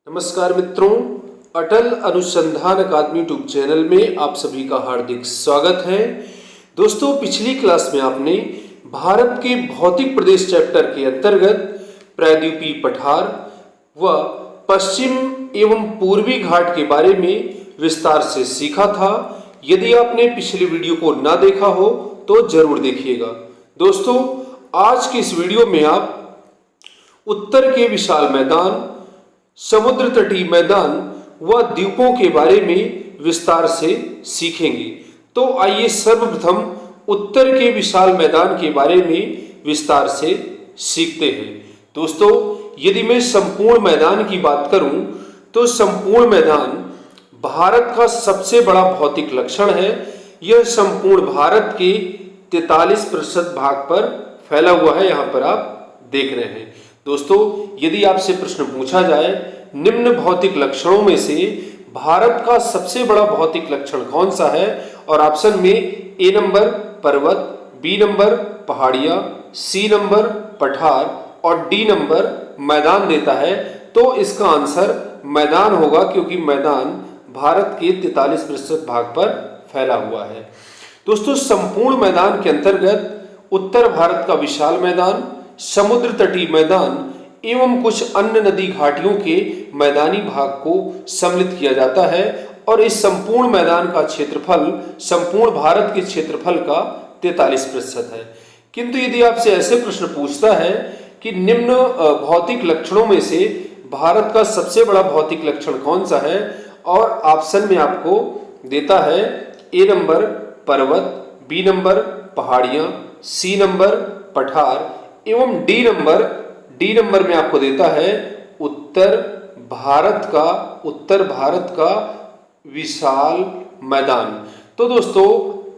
नमस्कार मित्रों, अटल अनुसंधान अकादमी यूट्यूब चैनल में आप सभी का हार्दिक स्वागत है। दोस्तों, पिछली क्लास में आपने भारत के भौतिक प्रदेश चैप्टर के अंतर्गत प्रायद्वीपीय पठार व पश्चिम एवं पूर्वी घाट के बारे में विस्तार से सीखा था। यदि आपने पिछले वीडियो को ना देखा हो तो जरूर देखिएगा। दोस्तों, आज की इस वीडियो में आप उत्तर के विशाल मैदान, समुद्र तटीय मैदान व द्वीपों के बारे में विस्तार से सीखेंगे। तो आइए सर्वप्रथम उत्तर के विशाल मैदान के बारे में विस्तार से सीखते हैं। दोस्तों, यदि मैं संपूर्ण मैदान की बात करूं तो संपूर्ण मैदान भारत का सबसे बड़ा भौतिक लक्षण है। यह संपूर्ण भारत के 43% भाग पर फैला हुआ है, यहां पर आप देख रहे हैं। दोस्तों, यदि आपसे प्रश्न पूछा जाए निम्न भौतिक लक्षणों में से भारत का सबसे बड़ा भौतिक लक्षण कौन सा है, और ऑप्शन में ए नंबर पर्वत, बी नंबर पहाड़ियां, सी नंबर पठार और डी नंबर मैदान देता है, तो इसका आंसर मैदान होगा, क्योंकि मैदान भारत के 43% भाग पर फैला हुआ है। दोस्तों, संपूर्ण मैदान के अंतर्गत उत्तर भारत का विशाल मैदान, समुद्र तटीय मैदान एवं कुछ अन्य नदी घाटियों के मैदानी भाग को सम्मिलित किया जाता है, और इस संपूर्ण मैदान का क्षेत्रफल संपूर्ण भारत के क्षेत्रफल का 43% है। किंतु यदि आपसे ऐसे प्रश्न पूछता है कि निम्न भौतिक लक्षणों में से भारत का सबसे बड़ा भौतिक लक्षण कौन सा है, और ऑप्शन में आपको देता है ए नंबर पर्वत, बी नंबर पहाड़ियां, सी नंबर पठार एवं डी नंबर में आपको देता है उत्तर भारत का विशाल मैदान। तो दोस्तों,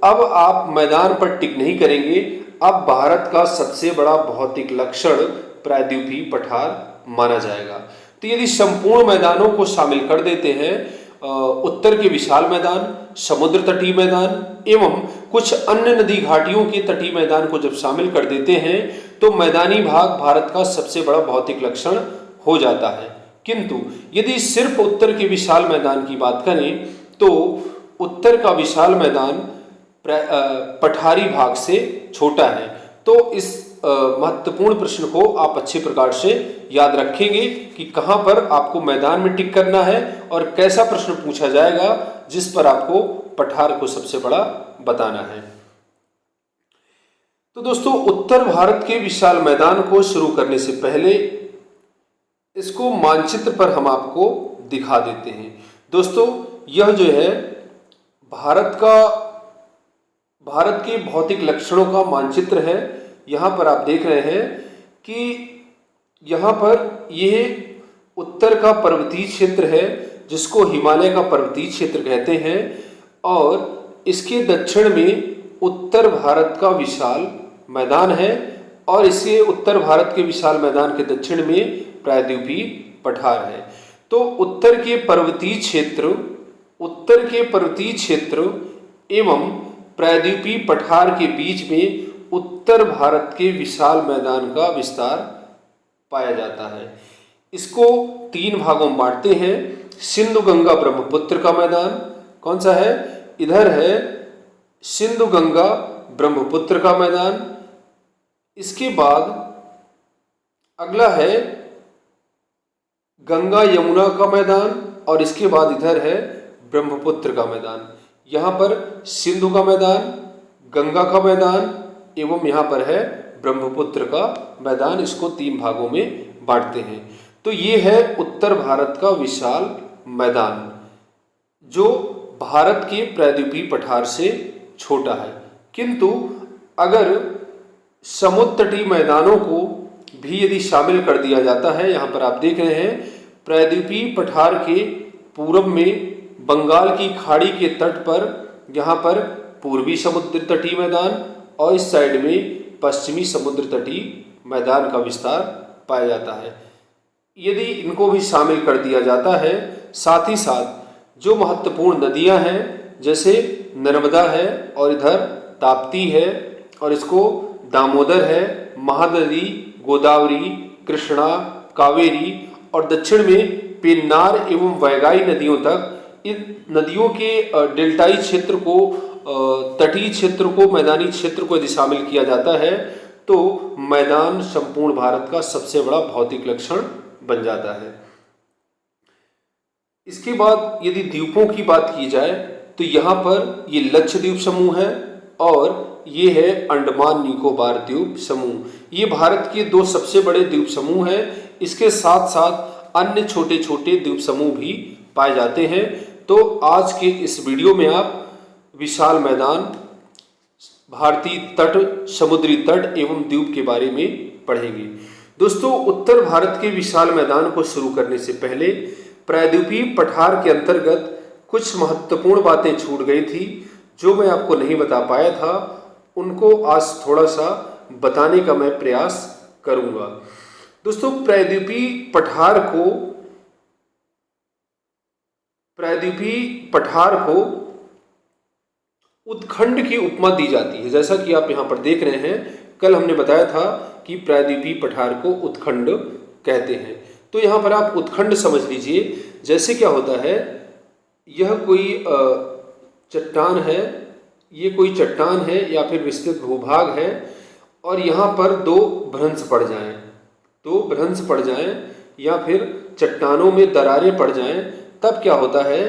अब आप मैदान पर टिक नहीं करेंगे, अब भारत का सबसे बड़ा भौतिक लक्षण प्रायद्वीपीय पठार माना जाएगा। तो यदि संपूर्ण मैदानों को शामिल कर देते हैं, उत्तर के विशाल मैदान, समुद्र तटीय मैदान एवं कुछ अन्य नदी घाटियों के तटीय मैदान को जब शामिल कर देते हैं, तो मैदानी भाग भारत का सबसे बड़ा भौतिक लक्षण हो जाता है। किंतु यदि सिर्फ उत्तर के विशाल मैदान की बात करें तो उत्तर का विशाल मैदान पठारी भाग से छोटा है। तो इस महत्वपूर्ण प्रश्न को आप अच्छे प्रकार से याद रखेंगे कि कहां पर आपको मैदान में टिक करना है और कैसा प्रश्न पूछा जाएगा जिस पर आपको पठार को सबसे बड़ा बताना है। तो दोस्तों, उत्तर भारत के विशाल मैदान को शुरू करने से पहले इसको मानचित्र पर हम आपको दिखा देते हैं। दोस्तों, यह जो है भारत के भौतिक लक्षणों का मानचित्र है। यहाँ पर आप देख रहे हैं कि यहाँ पर यह उत्तर का पर्वतीय क्षेत्र है, जिसको हिमालय का पर्वतीय क्षेत्र कहते हैं, और इसके दक्षिण में उत्तर भारत का विशाल मैदान है, और इसके उत्तर भारत के विशाल मैदान के दक्षिण में प्रायद्वीपीय पठार है। तो उत्तर के पर्वतीय क्षेत्र एवं प्रायद्वीपीय पठार के बीच में उत्तर भारत के विशाल मैदान का विस्तार पाया जाता है। इसको 3 भागों में बांटते हैं। सिंधु गंगा ब्रह्मपुत्र का मैदान कौन सा है? इधर है सिंधु गंगा ब्रह्मपुत्र का मैदान। इसके बाद अगला है गंगा यमुना का मैदान, और इसके बाद इधर है ब्रह्मपुत्र का मैदान। यहाँ पर सिंधु का मैदान, गंगा का मैदान एवं यहाँ पर है ब्रह्मपुत्र का मैदान। इसको 3 भागों में बांटते हैं। तो ये है उत्तर भारत का विशाल मैदान, जो भारत के प्रायद्वीपीय पठार से छोटा है। किंतु अगर समुद्र तटीय मैदानों को भी यदि शामिल कर दिया जाता है, यहाँ पर आप देख रहे हैं प्रायद्वीपीय पठार के पूर्व में बंगाल की खाड़ी के तट पर यहाँ पर पूर्वी समुद्र तटीय मैदान, और इस साइड में पश्चिमी समुद्र तटीय मैदान का विस्तार पाया जाता है। यदि इनको भी शामिल कर दिया जाता है, साथ ही साथ जो महत्वपूर्ण नदियां हैं, जैसे नर्मदा है और इधर ताप्ती है, और इसको दामोदर है, महानदी, गोदावरी, कृष्णा, कावेरी, और दक्षिण में पेन्नार एवं वैगाई नदियों तक इन नदियों के डेल्टाई क्षेत्र को, तटीय क्षेत्र को, मैदानी क्षेत्र को यदि शामिल किया जाता है तो मैदान संपूर्ण भारत का सबसे बड़ा भौतिक लक्षण बन जाता है। इसके बाद यदि द्वीपों की बात की जाए तो यहाँ पर ये लक्षद्वीप समूह है और ये है अंडमान निकोबार द्वीप समूह। ये भारत के दो सबसे बड़े द्वीप समूह हैं। इसके साथ साथ अन्य छोटे छोटे द्वीप समूह भी पाए जाते हैं। तो आज के इस वीडियो में आप विशाल मैदान, भारतीय तट, समुद्री तट एवं द्वीप के बारे में पढ़ेंगे। दोस्तों, उत्तर भारत के विशाल मैदान को शुरू करने से पहले प्रायद्वीपीय पठार के अंतर्गत कुछ महत्वपूर्ण बातें छूट गई थी जो मैं आपको नहीं बता पाया था, उनको आज थोड़ा सा बताने का मैं प्रयास करूंगा। दोस्तों, प्रायद्वीपीय पठार को उत्खंड की उपमा दी जाती है। जैसा कि आप यहाँ पर देख रहे हैं, कल हमने बताया था कि प्रायद्वीपीय पठार को उत्खंड कहते हैं। तो यहाँ पर आप उत्खंड समझ लीजिए। जैसे क्या होता है, यह कोई चट्टान है, ये कोई चट्टान है या फिर विस्तृत भूभाग है और यहाँ पर दो भ्रंश पड़ जाएं या फिर चट्टानों में दरारें पड़ जाएं, तब क्या होता है,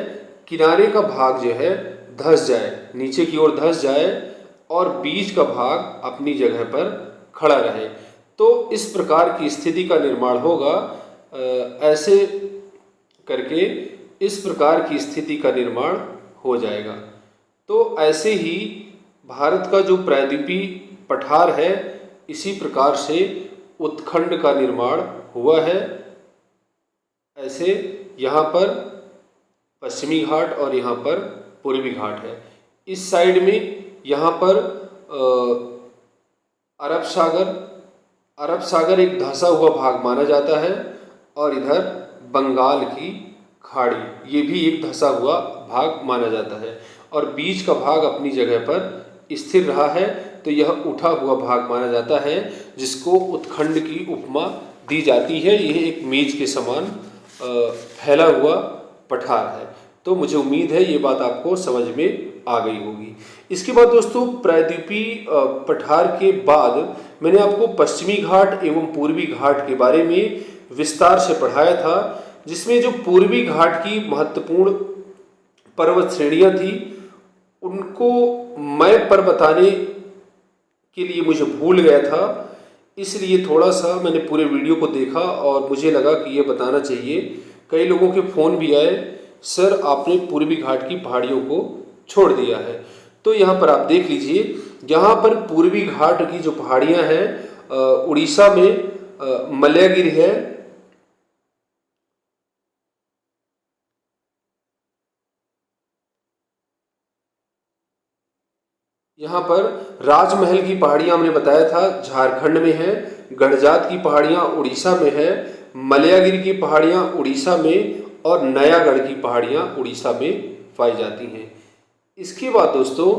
किनारे का भाग जो है धंस जाए, नीचे की ओर धंस जाए और बीच का भाग अपनी जगह पर खड़ा रहे। तो इस प्रकार की स्थिति का निर्माण होगा। ऐसे करके इस प्रकार की स्थिति का निर्माण हो जाएगा। तो ऐसे ही भारत का जो प्रायद्वीपीय पठार है, इसी प्रकार से उत्खंड का निर्माण हुआ है। ऐसे यहाँ पर पश्चिमी घाट और यहाँ पर पूर्वी घाट है। इस साइड में यहाँ पर अरब सागर एक धंसा हुआ भाग माना जाता है और इधर बंगाल की खाड़ी, ये भी एक धंसा हुआ भाग माना जाता है और बीच का भाग अपनी जगह पर स्थिर रहा है। तो यह उठा हुआ भाग माना जाता है जिसको उत्खंड की उपमा दी जाती है। यह एक मेज के समान फैला हुआ पठार है। तो मुझे उम्मीद है ये बात आपको समझ में आ गई होगी। इसके बाद दोस्तों, प्रायद्वीपीय पठार के बाद मैंने आपको पश्चिमी घाट एवं पूर्वी घाट के बारे में विस्तार से पढ़ाया था, जिसमें जो पूर्वी घाट की महत्वपूर्ण पर्वत श्रेणियां थी उनको मैप पर बताने के लिए मुझे भूल गया था, इसलिए थोड़ा सा मैंने पूरे वीडियो को देखा और मुझे लगा कि ये बताना चाहिए। कई लोगों के फ़ोन भी आए, सर आपने पूर्वी घाट की पहाड़ियों को छोड़ दिया है। तो यहाँ पर आप देख लीजिए, यहाँ पर पूर्वी घाट की जो पहाड़ियाँ हैं, उड़ीसा में मलयागिरी है, यहाँ पर राजमहल की पहाड़ियाँ हमने बताया था झारखंड में है, गढ़जात की पहाड़ियाँ उड़ीसा में है, मलयागिरी की पहाड़ियाँ उड़ीसा में और नयागढ़ की पहाड़ियाँ उड़ीसा में पाई जाती हैं। इसके बाद दोस्तों,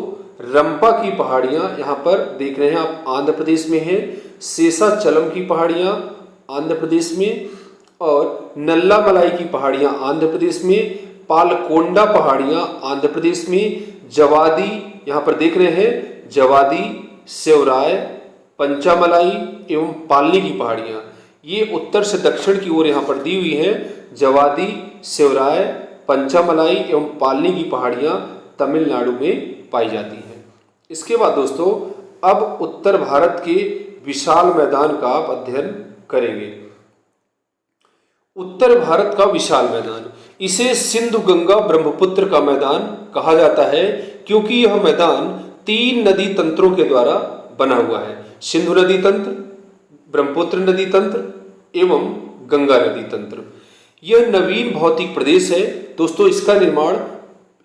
रंपा की पहाड़ियाँ यहाँ पर देख रहे हैं आप, आंध्र प्रदेश में है। शेषाचलम की पहाड़ियाँ आंध्र प्रदेश में और नल्लामलाई की पहाड़ियाँ आंध्र प्रदेश में, पालकोंडा पहाड़ियाँ आंध्र प्रदेश में, जवादी यहाँ पर देख रहे हैं, जवादी, सेवराय, पंचामलाई एवं पालनी की पहाड़ियाँ, ये उत्तर से दक्षिण की ओर यहाँ पर दी हुई है। जवादी, सेवराय, पंचामलाई एवं पालनी की पहाड़ियाँ तमिलनाडु में पाई जाती हैं। इसके बाद दोस्तों, अब उत्तर भारत के विशाल मैदान का आप अध्ययन करेंगे। उत्तर भारत का विशाल मैदान, इसे सिंधु गंगा ब्रह्मपुत्र का मैदान कहा जाता है क्योंकि यह मैदान 3 नदी तंत्रों के द्वारा बना हुआ है। सिंधु नदी तंत्र, ब्रह्मपुत्र नदी तंत्र एवं गंगा नदी तंत्र। यह नवीन भौतिक प्रदेश है दोस्तों। इसका निर्माण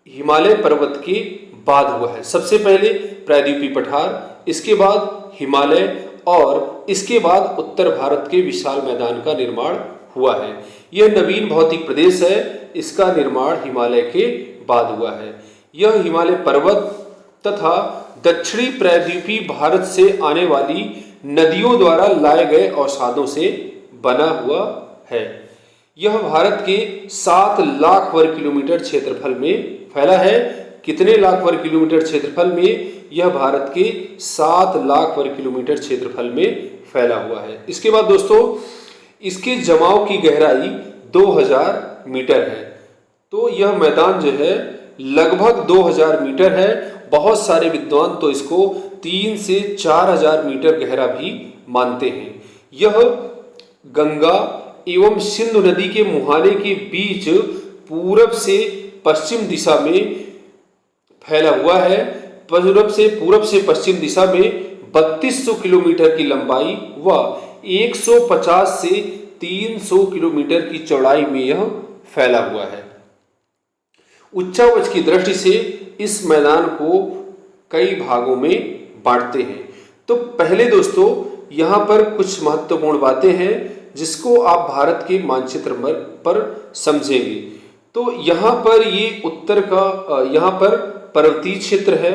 हिमालय पर्वत के बाद हुआ है। सबसे पहले प्रायद्वीपीय पठार, इसके बाद हिमालय और इसके बाद उत्तर भारत के विशाल मैदान का निर्माण हुआ है। यह नवीन भौतिक प्रदेश है, इसका निर्माण हिमालय के बाद हुआ है। यह हिमालय पर्वत तथा दक्षिणी प्रायद्वीपीय भारत से आने वाली नदियों द्वारा लाए गए अवसादों से बना हुआ है। यह भारत के 7 लाख वर्ग किलोमीटर क्षेत्रफल में फैला है। कितने लाख वर्ग किलोमीटर क्षेत्रफल में? यह भारत के 7 लाख वर्ग किलोमीटर क्षेत्रफल में फैला हुआ है। इसके बाद दोस्तों, इसके जमाव की गहराई 2000 मीटर है। तो यह मैदान जो है लगभग 2000 मीटर है। बहुत सारे विद्वान तो इसको 3 से 4000 मीटर गहरा भी मानते हैं। यह गंगा एवं सिंधु नदी के मुहाने के बीच पूरब से पश्चिम दिशा में फैला हुआ है। पूरब से पश्चिम दिशा में 3200 किलोमीटर की लंबाई व 150 से 300 किलोमीटर की चौड़ाई में यह फैला हुआ है। उच्चावच की दृष्टि से इस मैदान को कई भागों में बांटते हैं। तो पहले दोस्तों, यहाँ पर कुछ महत्वपूर्ण बातें हैं जिसको आप भारत के मानचित्र पर समझेंगे। तो यहाँ पर ये उत्तर का यहाँ पर पर्वतीय क्षेत्र है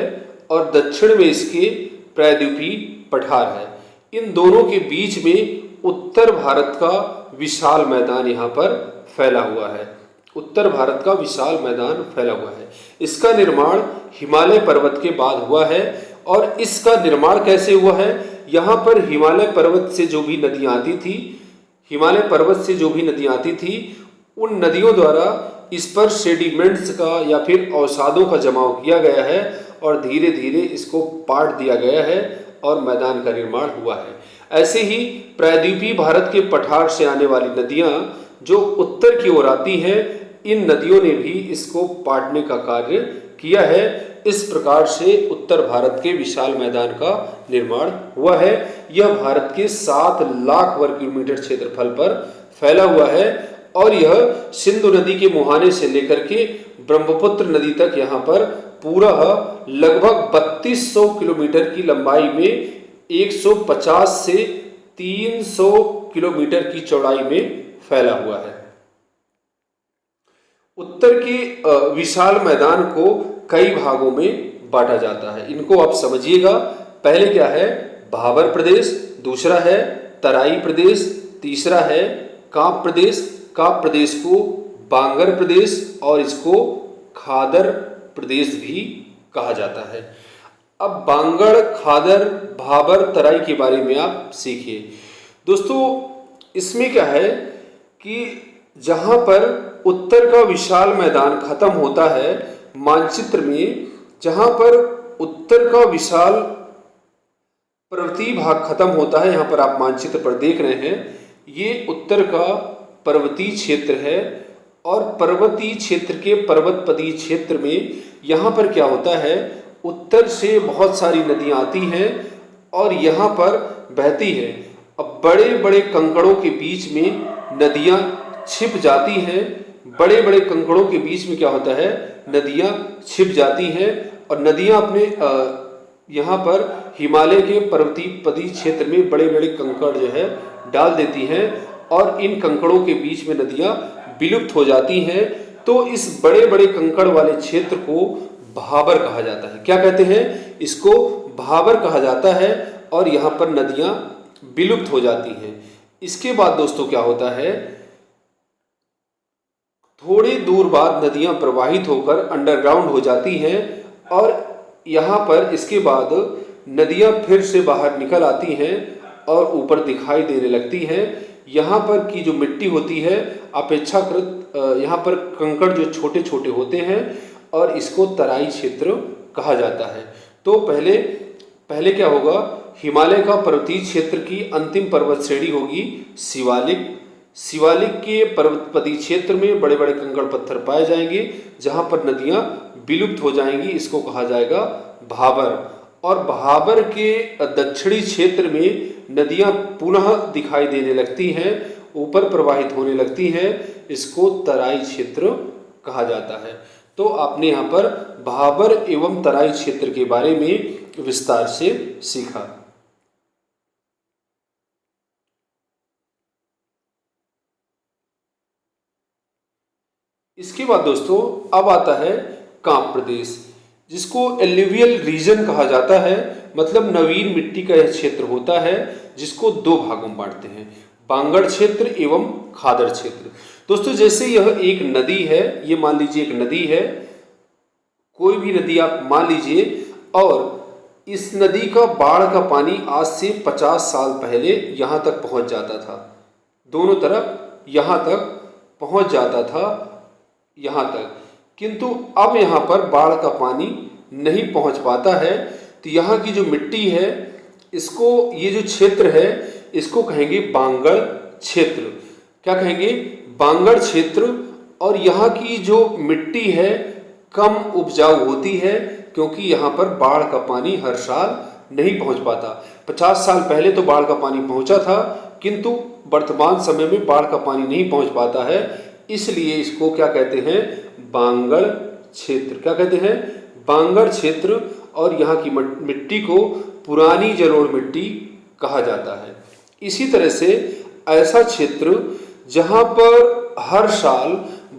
और दक्षिण में इसके प्रायद्वीपीय पठार है। इन दोनों के बीच में उत्तर भारत का विशाल मैदान यहाँ पर फैला हुआ है। उत्तर भारत का विशाल मैदान फैला हुआ है। इसका निर्माण हिमालय पर्वत के बाद हुआ है। और इसका निर्माण कैसे हुआ है? यहाँ पर हिमालय पर्वत से जो भी नदियाँ आती थी, उन नदियों द्वारा इस पर सेडिमेंट्स का या फिर अवसादों का जमाव किया गया है और धीरे धीरे इसको पाट दिया गया है और मैदान का निर्माण हुआ है। ऐसे ही प्रायद्वीपीय भारत के पठार से आने वाली नदियाँ जो उत्तर की ओर आती हैं, इन नदियों ने भी इसको पाटने का कार्य किया है। इस प्रकार से उत्तर भारत के विशाल मैदान का निर्माण हुआ है। यह भारत के 7 लाख वर्ग किलोमीटर क्षेत्रफल पर फैला हुआ है और यह सिंधु नदी के मुहाने से लेकर के ब्रह्मपुत्र नदी तक यहाँ पर पूरा लगभग 3200 किलोमीटर की लंबाई में 150 से 300 किलोमीटर की चौड़ाई में फैला हुआ है। उत्तर के विशाल मैदान को कई भागों में बांटा जाता है। इनको आप समझिएगा। पहले क्या है? भाबर प्रदेश, दूसरा है तराई प्रदेश, तीसरा है काप प्रदेश। काप प्रदेश को बांगर प्रदेश और इसको खादर प्रदेश भी कहा जाता है। अब बांगड़, खादर, भाबर, तराई के बारे में आप सीखिए। दोस्तों, इसमें क्या है कि जहाँ पर उत्तर का विशाल मैदान खत्म होता है मानचित्र में, जहाँ पर उत्तर का विशाल पर्वतीय भाग खत्म होता है, यहाँ पर आप मानचित्र पर देख रहे हैं, ये उत्तर का पर्वतीय क्षेत्र है। और पर्वतीय क्षेत्र के पर्वतपदीय क्षेत्र में यहाँ पर क्या होता है, उत्तर से बहुत सारी नदियाँ आती हैं और यहाँ पर बहती है। अब बड़े बड़े कंकड़ों के बीच में नदियाँ छिप जाती हैं। बड़े बड़े कंकड़ों के बीच में क्या होता है, नदियाँ छिप जाती हैं और नदियाँ अपने यहाँ पर हिमालय के पर्वतीय क्षेत्र में बड़े बड़े कंकड़ जो है डाल देती हैं और इन कंकड़ों के बीच में नदियाँ विलुप्त हो जाती हैं। तो इस बड़े बड़े कंकड़ वाले क्षेत्र को भाबर कहा जाता है। क्या कहते हैं? इसको भाबर कहा जाता है और यहाँ पर नदियाँ विलुप्त हो जाती हैं। इसके बाद दोस्तों क्या होता है, थोड़ी दूर बाद नदियाँ प्रवाहित होकर अंडरग्राउंड हो जाती हैं और यहाँ पर इसके बाद नदियाँ फिर से बाहर निकल आती हैं और ऊपर दिखाई देने लगती हैं। यहाँ पर की जो मिट्टी होती है अपेक्षाकृत यहाँ पर कंकड़ जो छोटे छोटे होते हैं और इसको तराई क्षेत्र कहा जाता है। तो पहले क्या होगा, हिमालय का पर्वतीय क्षेत्र की अंतिम पर्वत श्रेणी होगी शिवालिक। शिवालिक के पर्वतपदीय क्षेत्र में बड़े बड़े कंकड़ पत्थर पाए जाएंगे जहाँ पर नदियाँ विलुप्त हो जाएंगी, इसको कहा जाएगा भाबर। और भाबर के दक्षिणी क्षेत्र में नदियाँ पुनः दिखाई देने लगती हैं, ऊपर प्रवाहित होने लगती हैं, इसको तराई क्षेत्र कहा जाता है। तो आपने यहाँ पर भाबर एवं तराई क्षेत्र के बारे में विस्तार से सीखा। इसके बाद दोस्तों अब आता है कांप प्रदेश, जिसको एल्यूवियल रीजन कहा जाता है। मतलब नवीन मिट्टी का यह क्षेत्र होता है जिसको दो भागों में बांटते हैं। बांगड़ क्षेत्र एवं खादर क्षेत्र। दोस्तों जैसे यह एक नदी है, ये मान लीजिए एक नदी है, कोई भी नदी आप मान लीजिए, और इस नदी का बाढ़ का पानी आज से 50 साल पहले यहाँ तक पहुँच जाता था, दोनों तरफ यहाँ तक पहुँच जाता था, यहाँ तक। किंतु अब यहाँ पर बाढ़ का पानी नहीं पहुँच पाता है, तो यहाँ की जो मिट्टी है इसको, ये जो क्षेत्र है इसको कहेंगे बांगड़ क्षेत्र। क्या कहेंगे? बांगड़ क्षेत्र। और यहाँ की जो मिट्टी है कम उपजाऊ होती है, क्योंकि यहाँ पर बाढ़ का पानी हर साल नहीं पहुँच पाता। 50 साल पहले तो बाढ़ का पानी पहुँचा था, किंतु वर्तमान समय में बाढ़ का पानी नहीं पहुँच पाता है, इसलिए इसको क्या कहते हैं? बांगड़ क्षेत्र। क्या कहते हैं? बांगड़ क्षेत्र। और यहाँ की मिट्टी को पुरानी जलोढ़ मिट्टी कहा जाता है। इसी तरह से ऐसा क्षेत्र जहाँ पर हर साल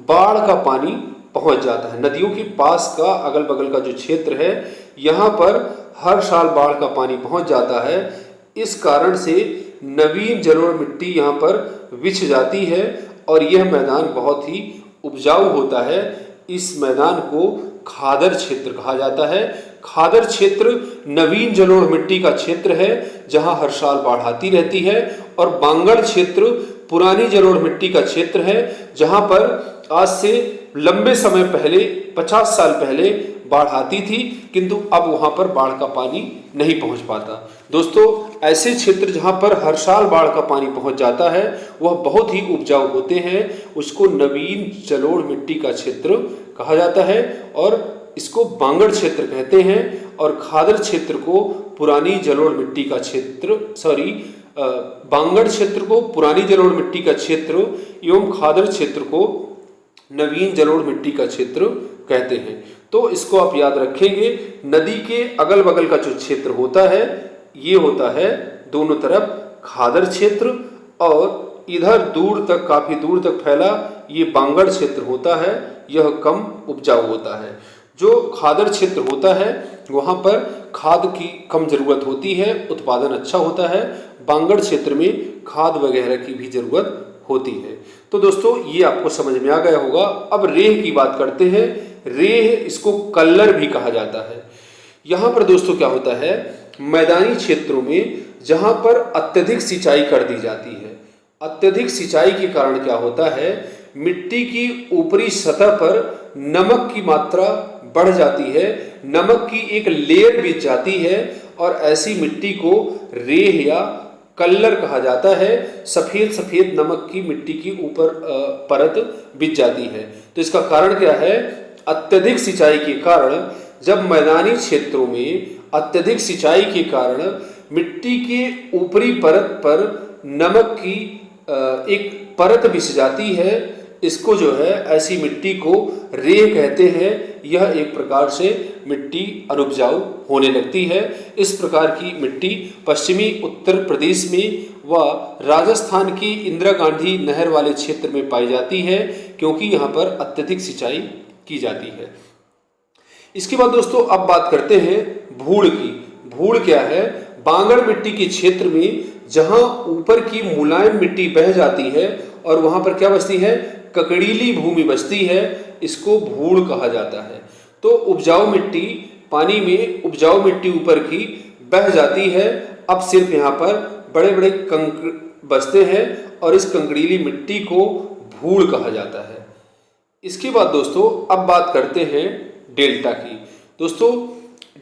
बाढ़ का पानी पहुँच जाता है, नदियों के पास का अगल बगल का जो क्षेत्र है यहाँ पर हर साल बाढ़ का पानी पहुँच जाता है, इस कारण से नवीन जलोढ़ मिट्टी यहाँ पर बिछ जाती है और यह मैदान बहुत ही उपजाऊ होता है। इस मैदान को खादर क्षेत्र कहा जाता है। खादर क्षेत्र नवीन जलोढ़ मिट्टी का क्षेत्र है जहां हर साल बाढ़ आती रहती है, और बांगड़ क्षेत्र पुरानी जलोढ़ मिट्टी का क्षेत्र है जहां पर आज से लंबे समय पहले 50 साल पहले बाढ़ आती थी, किंतु अब वहां पर बाढ़ का पानी नहीं पहुंच पाता। दोस्तों ऐसे क्षेत्र जहां पर हर साल बाढ़ का पानी पहुंच जाता है वह बहुत ही उपजाऊ होते हैं, उसको नवीन जलोढ़ मिट्टी का क्षेत्र कहा जाता है और इसको बांगड़ क्षेत्र कहते हैं। और खादर क्षेत्र को पुरानी जलोढ़ मिट्टी का क्षेत्र, बांगड़ क्षेत्र को पुरानी जलोढ़ मिट्टी का क्षेत्र एवं खादर क्षेत्र को नवीन जलोढ़ मिट्टी का क्षेत्र कहते हैं। तो इसको आप याद रखेंगे। नदी के अगल बगल का जो क्षेत्र होता है ये होता है दोनों तरफ खादर क्षेत्र, और इधर दूर तक, काफी दूर तक फैला ये बांगड़ क्षेत्र होता है, यह कम उपजाऊ होता है। जो खादर क्षेत्र होता है वहाँ पर खाद की कम जरूरत होती है, उत्पादन अच्छा होता है। बांगड़ क्षेत्र में खाद वगैरह की भी जरूरत होती है। तो दोस्तों ये आपको समझ में आ गया होगा। अब रेह की बात करते हैं। रेह, इसको कल्लर भी कहा जाता है। यहाँ पर दोस्तों क्या होता है, मैदानी क्षेत्रों में जहाँ पर अत्यधिक सिंचाई कर दी जाती है, अत्यधिक सिंचाई के कारण क्या होता है, मिट्टी की ऊपरी सतह पर नमक की मात्रा बढ़ जाती है, नमक की एक लेयर बिछ जाती है, और ऐसी मिट्टी को रेह या कल्लर कहा जाता है। सफेद सफेद नमक की मिट्टी की ऊपर परत बिछ जाती है। तो इसका कारण क्या है, अत्यधिक सिंचाई के कारण, जब मैदानी क्षेत्रों में अत्यधिक सिंचाई के कारण मिट्टी के ऊपरी परत पर नमक की एक परत बिछ जाती है, इसको जो है ऐसी मिट्टी को रेह कहते हैं। यह एक प्रकार से मिट्टी अनुपजाऊ होने लगती है। इस प्रकार की मिट्टी पश्चिमी उत्तर प्रदेश में व राजस्थान की इंदिरा गांधी नहर वाले क्षेत्र में पाई जाती है, क्योंकि यहाँ पर अत्यधिक सिंचाई की जाती है। इसके बाद दोस्तों अब बात करते हैं भूड़ की। भूड़ क्या है, बांगड़ मिट्टी के क्षेत्र में जहां ऊपर की मुलायम मिट्टी बह जाती है और वहां पर क्या बचती है, ककड़ीली भूमि बचती है, इसको भूड़ कहा जाता है। तो उपजाऊ मिट्टी, पानी में उपजाऊ मिट्टी ऊपर की बह जाती है, अब सिर्फ यहाँ पर बड़े बड़े कंकड़ बचते हैं और इस कंकड़ीली मिट्टी को भूड़ कहा जाता है। इसके बाद दोस्तों अब बात करते हैं डेल्टा की। दोस्तों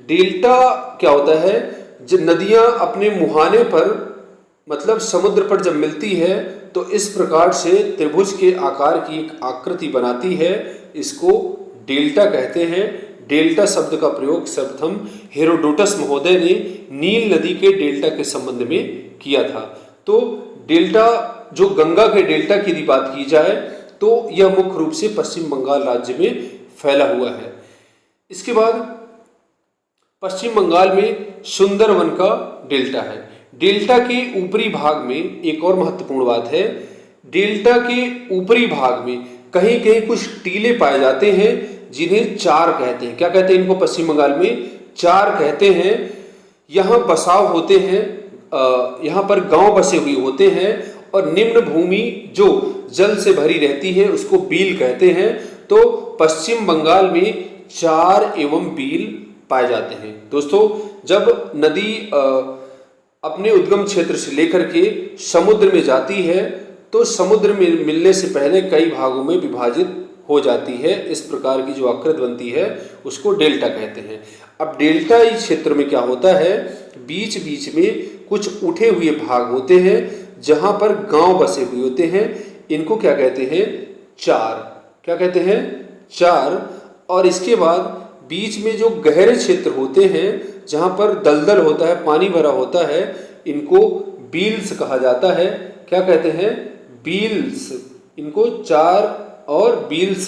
डेल्टा क्या होता है, जब नदियां अपने मुहाने पर, मतलब समुद्र पर जब मिलती है तो इस प्रकार से त्रिभुज के आकार की एक आकृति बनाती है, इसको डेल्टा कहते हैं। डेल्टा शब्द का प्रयोग सर्वप्रथम हेरोडोटस महोदय ने नील नदी के डेल्टा के संबंध में किया था। तो डेल्टा, जो गंगा के डेल्टा की यदि बात की जाए तो यह मुख्य रूप से पश्चिम बंगाल राज्य में फैला हुआ है। इसके बाद पश्चिम बंगाल में सुंदरवन का डेल्टा है। डेल्टा के ऊपरी भाग में एक और महत्वपूर्ण बात है, डेल्टा के ऊपरी भाग में कहीं कहीं कुछ टीले पाए जाते हैं जिन्हें चार कहते हैं। क्या कहते हैं इनको पश्चिम बंगाल में? चार कहते हैं। यहाँ बसाव होते हैं, यहाँ पर गांव बसे हुए होते हैं और निम्न भूमि जो जल से भरी रहती है उसको बील कहते हैं। तो पश्चिम बंगाल में 4 एवं बील पाए जाते हैं। दोस्तों, जब नदी अपने उद्गम क्षेत्र से लेकर के समुद्र में जाती है तो समुद्र में मिलने से पहले कई भागों में विभाजित हो जाती है। इस प्रकार की जो आकृति बनती है उसको डेल्टा कहते हैं। अब डेल्टाई क्षेत्र में क्या होता है, बीच बीच में कुछ उठे हुए भाग होते हैं जहां पर गांव बसे हुए होते हैं। इनको क्या कहते हैं, चार। क्या कहते हैं, चार। और इसके बाद बीच में जो गहरे क्षेत्र होते हैं जहां पर दलदल होता है, पानी भरा होता है, इनको बील्स कहा जाता है। क्या कहते हैं, बील्स। इनको चार और बील्स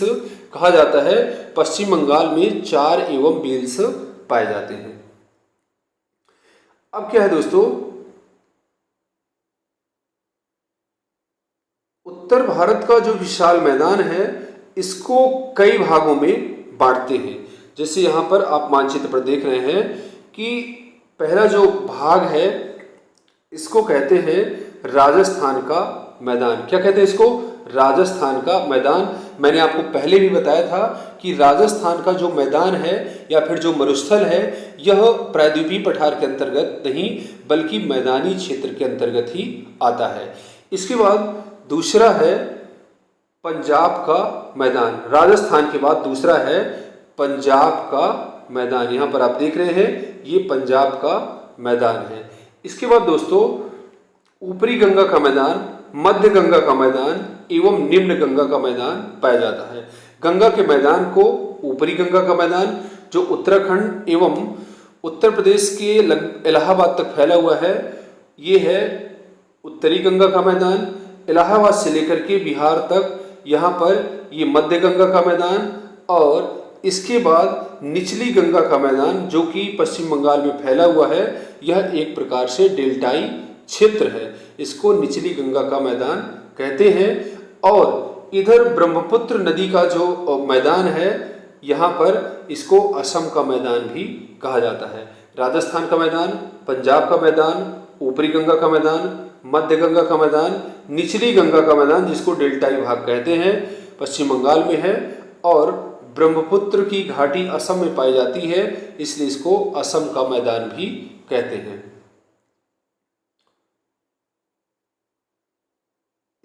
कहा जाता है। पश्चिम बंगाल में 4 एवं बील्स पाए जाते हैं। अब क्या है दोस्तों, उत्तर भारत का जो विशाल मैदान है इसको कई भागों में बांटते हैं। जैसे यहाँ पर आप मानचित्र पर देख रहे हैं कि पहला जो भाग है इसको कहते हैं राजस्थान का मैदान। क्या कहते हैं इसको, राजस्थान का मैदान। मैंने आपको पहले भी बताया था कि राजस्थान का जो मैदान है या फिर जो मरुस्थल है यह प्रायद्वीपीय पठार के अंतर्गत नहीं बल्कि मैदानी क्षेत्र के अंतर्गत ही आता है। इसके बाद दूसरा है पंजाब का मैदान। राजस्थान के बाद दूसरा है पंजाब का मैदान। यहाँ पर आप देख रहे हैं ये पंजाब का मैदान है। इसके बाद दोस्तों ऊपरी गंगा का मैदान, मध्य गंगा का मैदान एवं निम्न गंगा का मैदान पाया जाता है। गंगा के मैदान को ऊपरी गंगा का मैदान जो उत्तराखंड एवं उत्तर प्रदेश के इलाहाबाद तक फैला हुआ है, ये है उत्तरी गंगा का मैदान। इलाहाबाद से लेकर के बिहार तक यहाँ पर ये मध्य गंगा का मैदान, और इसके बाद निचली गंगा का मैदान जो कि पश्चिम बंगाल में फैला हुआ है, यह एक प्रकार से डेल्टाई क्षेत्र है। इसको निचली गंगा का मैदान कहते हैं। और इधर ब्रह्मपुत्र नदी का जो मैदान है यहाँ पर इसको असम का मैदान भी कहा जाता है। राजस्थान का मैदान, पंजाब का मैदान, ऊपरी गंगा का मैदान, मध्य गंगा का मैदान, निचली गंगा का मैदान जिसको डेल्टाई भाग कहते हैं, पश्चिम बंगाल में है। और ब्रह्मपुत्र की घाटी असम में पाई जाती है, इसलिए इसको असम का मैदान भी कहते हैं।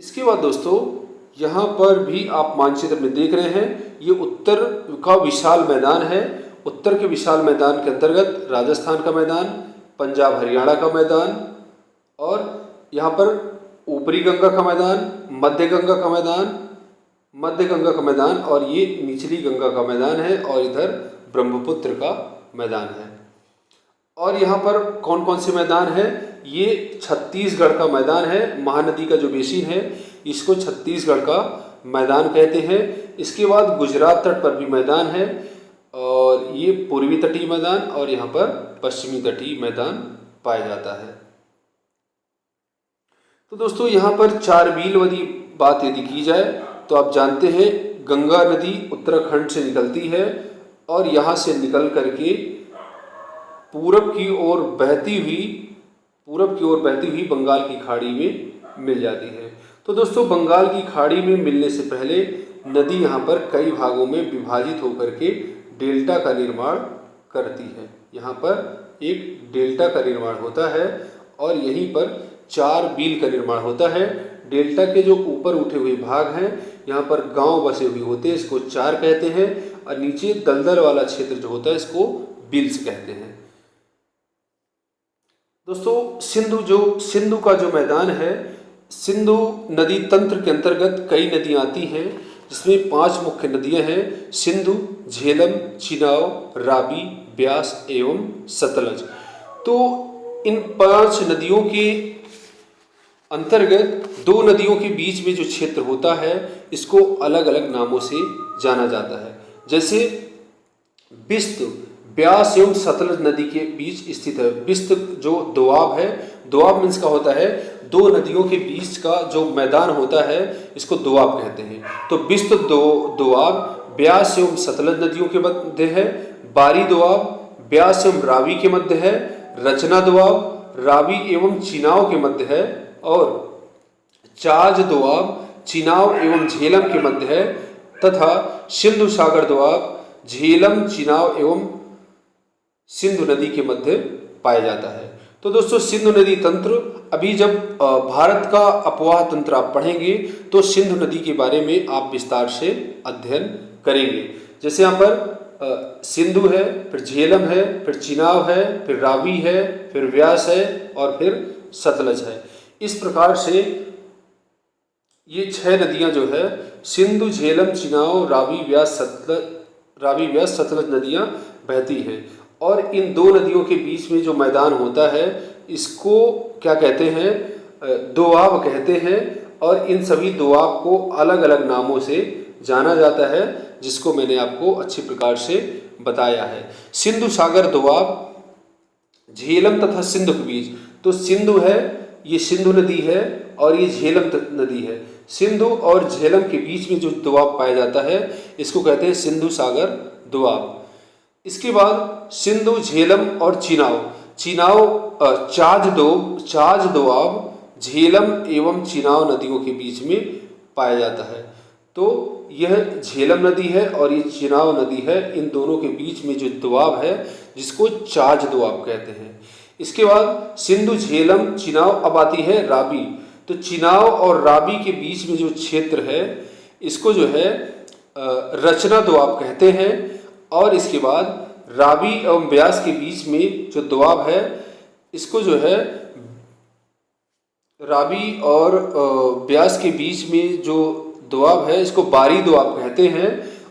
इसके बाद दोस्तों यहाँ पर भी आप मानचित्र में देख रहे हैं ये उत्तर का विशाल मैदान है। उत्तर के विशाल मैदान के अंतर्गत राजस्थान का मैदान, पंजाब हरियाणा का मैदान, और यहाँ पर ऊपरी गंगा का मैदान, मध्य गंगा का मैदान, मध्य गंगा का मैदान, और ये निचली गंगा का मैदान है, और इधर ब्रह्मपुत्र का मैदान है। और यहाँ पर कौन कौन से मैदान है, ये छत्तीसगढ़ का मैदान है। महानदी का जो बेसिन है इसको छत्तीसगढ़ का मैदान कहते हैं। इसके बाद गुजरात तट पर भी मैदान है, और ये पूर्वी तटीय मैदान, और यहाँ पर पश्चिमी तटीय मैदान पाया जाता है। तो दोस्तों यहाँ पर 4 बील वाली बात यदि की जाए तो आप जानते हैं गंगा नदी उत्तराखंड से निकलती है और यहाँ से निकल करके पूरब की ओर बहती हुई बंगाल की खाड़ी में मिल जाती है। तो दोस्तों बंगाल की खाड़ी में मिलने से पहले नदी यहाँ पर कई भागों में विभाजित होकर के डेल्टा का निर्माण करती है। यहाँ पर एक डेल्टा का निर्माण होता है और यहीं पर 4 बील का निर्माण होता है। डेल्टा के जो ऊपर उठे हुए भाग हैं यहाँ पर गांव बसे हुए होते हैं, इसको 4 कहते हैं, और नीचे दलदल वाला क्षेत्र जो होता है इसको बिल्स कहते हैं। दोस्तों सिंधु का जो मैदान है, सिंधु नदी तंत्र के अंतर्गत कई नदियां आती हैं जिसमें 5 मुख्य नदियां हैं, सिंधु, झेलम, चिनाव, रावी, ब्यास एवं सतलज। तो इन 5 नदियों के अंतर्गत 2 नदियों के बीच में जो क्षेत्र होता है इसको अलग अलग नामों से जाना जाता है। जैसे बिस्त ब्यास एवं सतलज नदी के बीच स्थित है। बिस्त जो दोआब है, दोआब मीन्स का होता है 2 नदियों के बीच का जो मैदान होता है इसको दोआब कहते हैं। तो बिस्त दोआब ब्यास एवं सतलज नदियों के मध्य है। बारी दोआब ब्यास एवं रावी के मध्य है। रचना दोआब रावी एवं चिनाव के मध्य है। और चाज दोआब चिनाब एवं झेलम के मध्य है तथा सिंधु सागर दोआब झेलम, चिनाब एवं सिंधु नदी के मध्य पाया जाता है। तो दोस्तों सिंधु नदी तंत्र, अभी जब भारत का अपवाह तंत्र आप पढ़ेंगे तो सिंधु नदी के बारे में आप विस्तार से अध्ययन करेंगे। जैसे यहाँ पर सिंधु है, फिर झेलम है, फिर चिनाब है, फिर रावी है, फिर व्यास है और फिर सतलज है। इस प्रकार से ये 6 नदियां जो है सिंधु, झेलम, चिनाब, रावी, व्यास, सतलज नदियां बहती हैं। और इन 2 नदियों के बीच में जो मैदान होता है इसको क्या कहते हैं, दोआब कहते हैं। और इन सभी दोआब को अलग अलग नामों से जाना जाता है, जिसको मैंने आपको अच्छी प्रकार से बताया है। सिंधु सागर दोआब झेलम तथा सिंधु के बीच, तो सिंधु है, ये सिंधु नदी है और ये झेलम नदी है। सिंधु और झेलम के बीच में जो दोआब पाया जाता है इसको कहते हैं सिंधु सागर दोआब। इसके बाद सिंधु, झेलम और चिनाब, चाज दोआब झेलम एवं चिनाब नदियों के बीच में पाया जाता है। तो यह झेलम नदी है और ये चिनाब नदी है, इन दोनों के बीच में जो दोआब है जिसको चाज दोआब कहते हैं। इसके बाद सिंधु, झेलम, चिनाब, अब आती है रावी। तो चिनाब और रावी के बीच में जो क्षेत्र है इसको जो है रचना दोआब कहते हैं। और इसके बाद रावी एवं व्यास के बीच में जो दोआब है इसको जो है रावी और व्यास के बीच में जो दोआब है इसको बारी दोआब कहते हैं।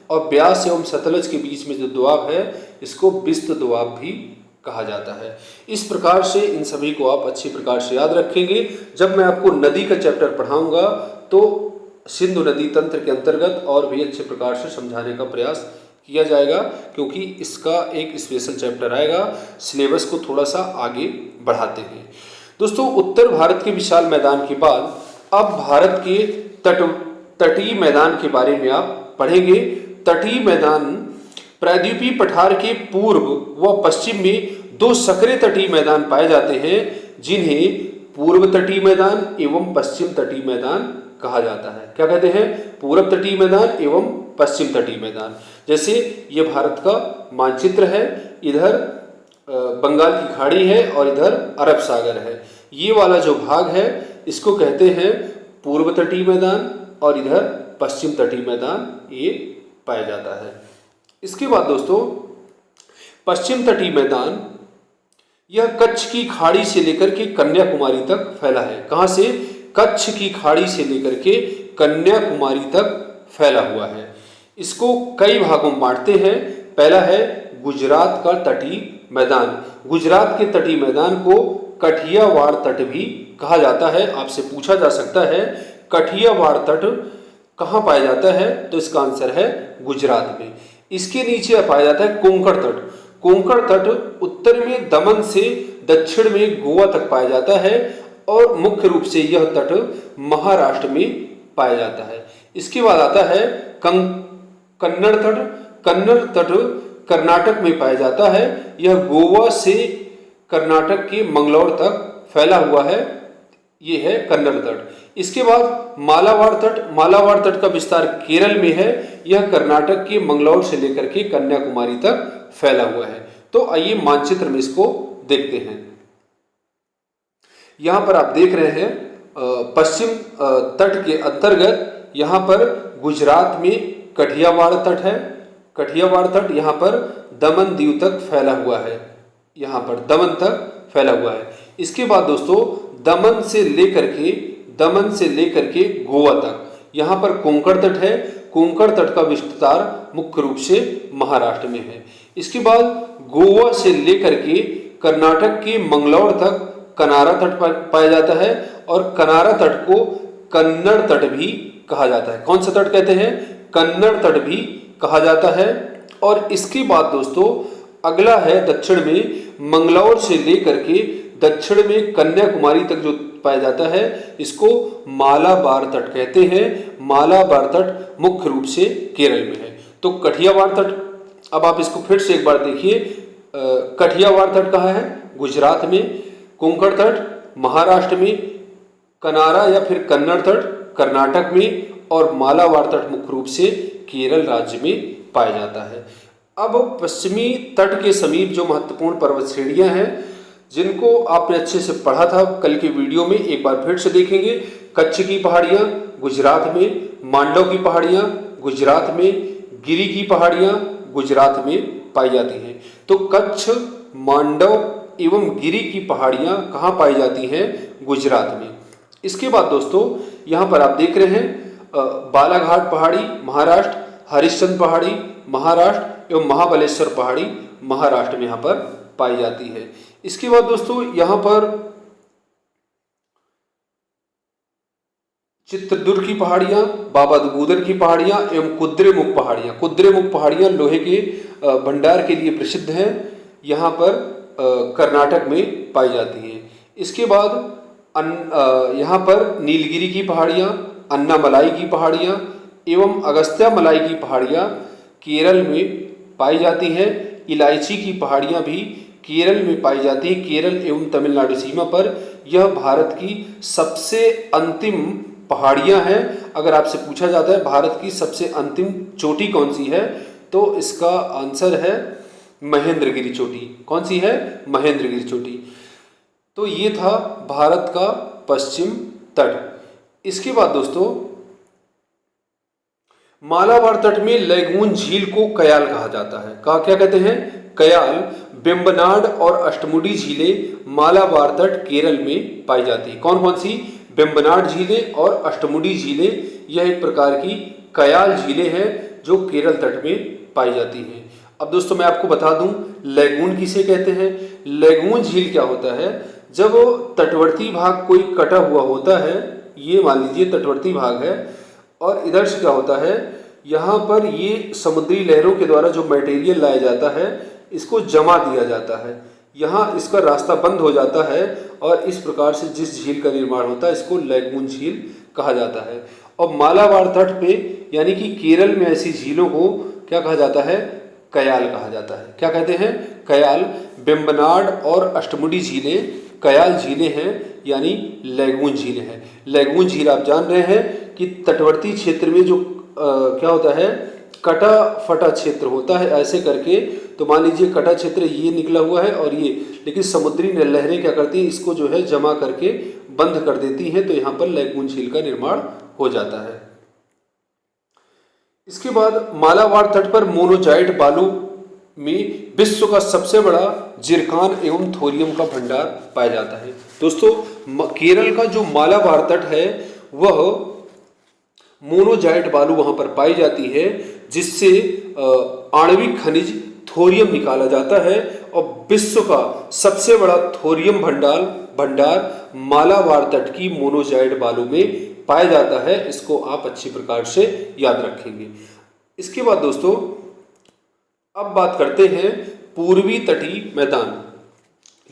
और व्यास एवं सतलज के बीच में जो दोआब है इसको बिस्त दोआब भी कहा जाता है। इस प्रकार से इन सभी को आप अच्छी प्रकार से याद रखेंगे। जब मैं आपको नदी का चैप्टर पढ़ाऊंगा तो सिंधु नदी तंत्र के अंतर्गत और भी अच्छे प्रकार से समझाने का प्रयास किया जाएगा, क्योंकि इसका एक स्पेशल चैप्टर आएगा। सिलेबस को थोड़ा सा आगे बढ़ाते हैं। दोस्तों उत्तर भारत के विशाल मैदान के बाद अब भारत के तटीय मैदान के बारे में आप पढ़ेंगे। तटीय मैदान प्रायद्वीपीय पठार के पूर्व व पश्चिम में 2 संकरे तटीय मैदान पाए जाते हैं, जिन्हें पूर्व तटीय मैदान एवं पश्चिम तटीय मैदान कहा जाता है। क्या कहते हैं? पूर्व तटीय मैदान एवं पश्चिम तटीय मैदान। जैसे ये भारत का मानचित्र है, इधर बंगाल की खाड़ी है और इधर अरब सागर है। ये वाला जो भाग है इसको कहते हैं पूर्व तटीय मैदान और इधर पश्चिम तटीय मैदान ये पाया जाता है। इसके बाद दोस्तों पश्चिम तटीय मैदान यह कच्छ की खाड़ी से लेकर के कन्याकुमारी तक फैला है। कहाँ से? कच्छ की खाड़ी से लेकर के कन्याकुमारी तक फैला हुआ है। इसको कई भागों में बांटते हैं। पहला है गुजरात का तटीय मैदान। गुजरात के तटीय मैदान को कठियावाड़ तट भी कहा जाता है। आपसे पूछा जा सकता है कठियावाड़ तट कहाँ पाया जाता है, तो इसका आंसर है गुजरात में। इसके नीचे पाया जाता है कोंकण तट। कोंकण तट उत्तर में दमन से दक्षिण में गोवा तक पाया जाता है और मुख्य रूप से यह तट महाराष्ट्र में पाया जाता है। इसके बाद आता है कन्नड़ तट। कन्नड़ तट कर्नाटक में पाया जाता है। यह गोवा से कर्नाटक के मंगलौर तक फैला हुआ है। ये है कन्नड़ तट। इसके बाद मालाबार तट। मालाबार तट का विस्तार केरल में है। यह कर्नाटक के मंगलौर से लेकर के कन्याकुमारी तक फैला हुआ है। तो आइए मानचित्र में इसको देखते हैं। यहां पर आप देख रहे हैं पश्चिम तट के अंतर्गत यहां पर गुजरात में कठियावाड़ तट है। कठियावाड़ तट यहां पर दमन दीव तक फैला हुआ है। यहां पर दमन तक फैला हुआ है। इसके बाद दोस्तों दमन से लेकर के गोवा तक यहाँ पर कोंकण तट है। कोंकण तट का विस्तार मुख्य रूप से महाराष्ट्र में है। इसके बाद गोवा से लेकर के कर्नाटक के मंगलौर तक कनारा तट पाया जाता है और कनारा तट को कन्नड़ तट भी कहा जाता है। कौन सा तट कहते हैं? कन्नड़ तट भी कहा जाता है। और इसके बाद दोस्तों अगला है दक्षिण में मंगलौर से लेकर के दक्षिण में कन्याकुमारी तक जो पाया जाता है इसको मालाबार तट कहते हैं। मालाबार तट मुख्य रूप से केरल में है। तो कठियावाड़ तट, अब आप इसको फिर से एक बार देखिए। कठियावाड़ तट कहाँ है? गुजरात में। कोंकण तट महाराष्ट्र में। कनारा या फिर कन्नड़ तट कर्नाटक में, और मालाबार तट मुख्य रूप से केरल राज्य में पाया जाता है। अब पश्चिमी तट के समीप जो महत्वपूर्ण पर्वत श्रेणियां हैं, जिनको आपने अच्छे से पढ़ा था कल के वीडियो में, एक बार फिर से देखेंगे। कच्छ की पहाड़ियां गुजरात में, मांडव की पहाड़ियां गुजरात में, गिरी की पहाड़ियां गुजरात में पाई जाती हैं। तो कच्छ, मांडव एवं गिरी की पहाड़ियां कहाँ पाई जाती हैं? गुजरात में। इसके बाद दोस्तों यहाँ पर आप देख रहे हैं बालाघाट पहाड़ी महाराष्ट्र, हरिश्चंद्र पहाड़ी महाराष्ट्र एवं महाबलेश्वर पहाड़ी महाराष्ट्र में यहाँ पर पाई जाती है। इसके बाद दोस्तों यहाँ पर चित्रदुर्ग की पहाड़ियाँ, बाबा बूदर की पहाड़ियाँ एवं कुद्रेमुख पहाड़ियाँ। कुद्रेमुख पहाड़ियाँ लोहे के भंडार के लिए प्रसिद्ध हैं, यहाँ पर कर्नाटक में पाई जाती हैं। इसके बाद यहाँ पर नीलगिरी की पहाड़ियाँ, अन्नामलाई की पहाड़ियाँ एवं अगस्त्यामलाई की पहाड़ियाँ केरल में पाई जाती हैं। इलायची की पहाड़ियाँ भी केरल में पाई जाती हैं, केरल एवं तमिलनाडु सीमा पर। यह भारत की सबसे अंतिम पहाड़ियाँ हैं। अगर आपसे पूछा जाता है भारत की सबसे अंतिम चोटी कौन सी है, तो इसका आंसर है महेंद्रगिरी चोटी। कौन सी है? महेंद्रगिरी चोटी। तो ये था भारत का पश्चिम तट। इसके बाद दोस्तों मालाबार तट में लैगून झील को कयाल कहा जाता है। कहा क्या कहते हैं? कयाल। बेम्बनाड और अष्टमुडी झीलें मालाबार तट केरल में पाई जाती है। कौन कौन सी? बेम्बनाड झीलें और अष्टमुडी झीलें। यह एक प्रकार की कयाल झीलें हैं जो केरल तट में पाई जाती हैं। अब दोस्तों मैं आपको बता दूं लैगून किसे कहते हैं। लैगून झील क्या होता है? जब तटवर्ती भाग कोई कटा हुआ होता है, ये मान लीजिए तटवर्ती भाग है, और इधर से क्या होता है, यहाँ पर ये समुद्री लहरों के द्वारा जो मटेरियल लाया जाता है इसको जमा दिया जाता है, यहाँ इसका रास्ता बंद हो जाता है, और इस प्रकार से जिस झील का निर्माण होता है इसको लैगून झील कहा जाता है। और मालाबार तट पे यानी कि केरल में ऐसी झीलों को क्या कहा जाता है? कयाल कहा जाता है। क्या कहते हैं? कयाल। बेम्बनाड और अष्टमुडी झीलें कयाल झीलें हैं, यानी लैगून झीलें हैं। लैगून झील आप जान रहे हैं कि तटवर्ती क्षेत्र में जो क्या होता है, कटा फटा क्षेत्र होता है ऐसे करके। तो मान लीजिए कटा क्षेत्र ये निकला हुआ है और ये, लेकिन समुद्री लहरें क्या करती हैं, इसको जो है जमा करके बंद कर देती हैं, तो यहाँ पर लैगून झील का निर्माण हो जाता है। इसके बाद मालाबार तट पर मोनोजाइट बालू में विश्व का सबसे बड़ा जिरकान एवं थोरियम का भंडार पाया जाता है। दोस्तों केरल का जो मालाबार तट है वह मोनोजाइट बालू वहां पर पाई जाती है, जिससे आणविक खनिज थोरियम निकाला जाता है, और विश्व का सबसे बड़ा थोरियम भंडार मालाबार तट की मोनोजाइट बालू में पाया जाता है। इसको आप अच्छी प्रकार से याद रखेंगे। इसके बाद दोस्तों अब बात करते हैं पूर्वी तटीय मैदान।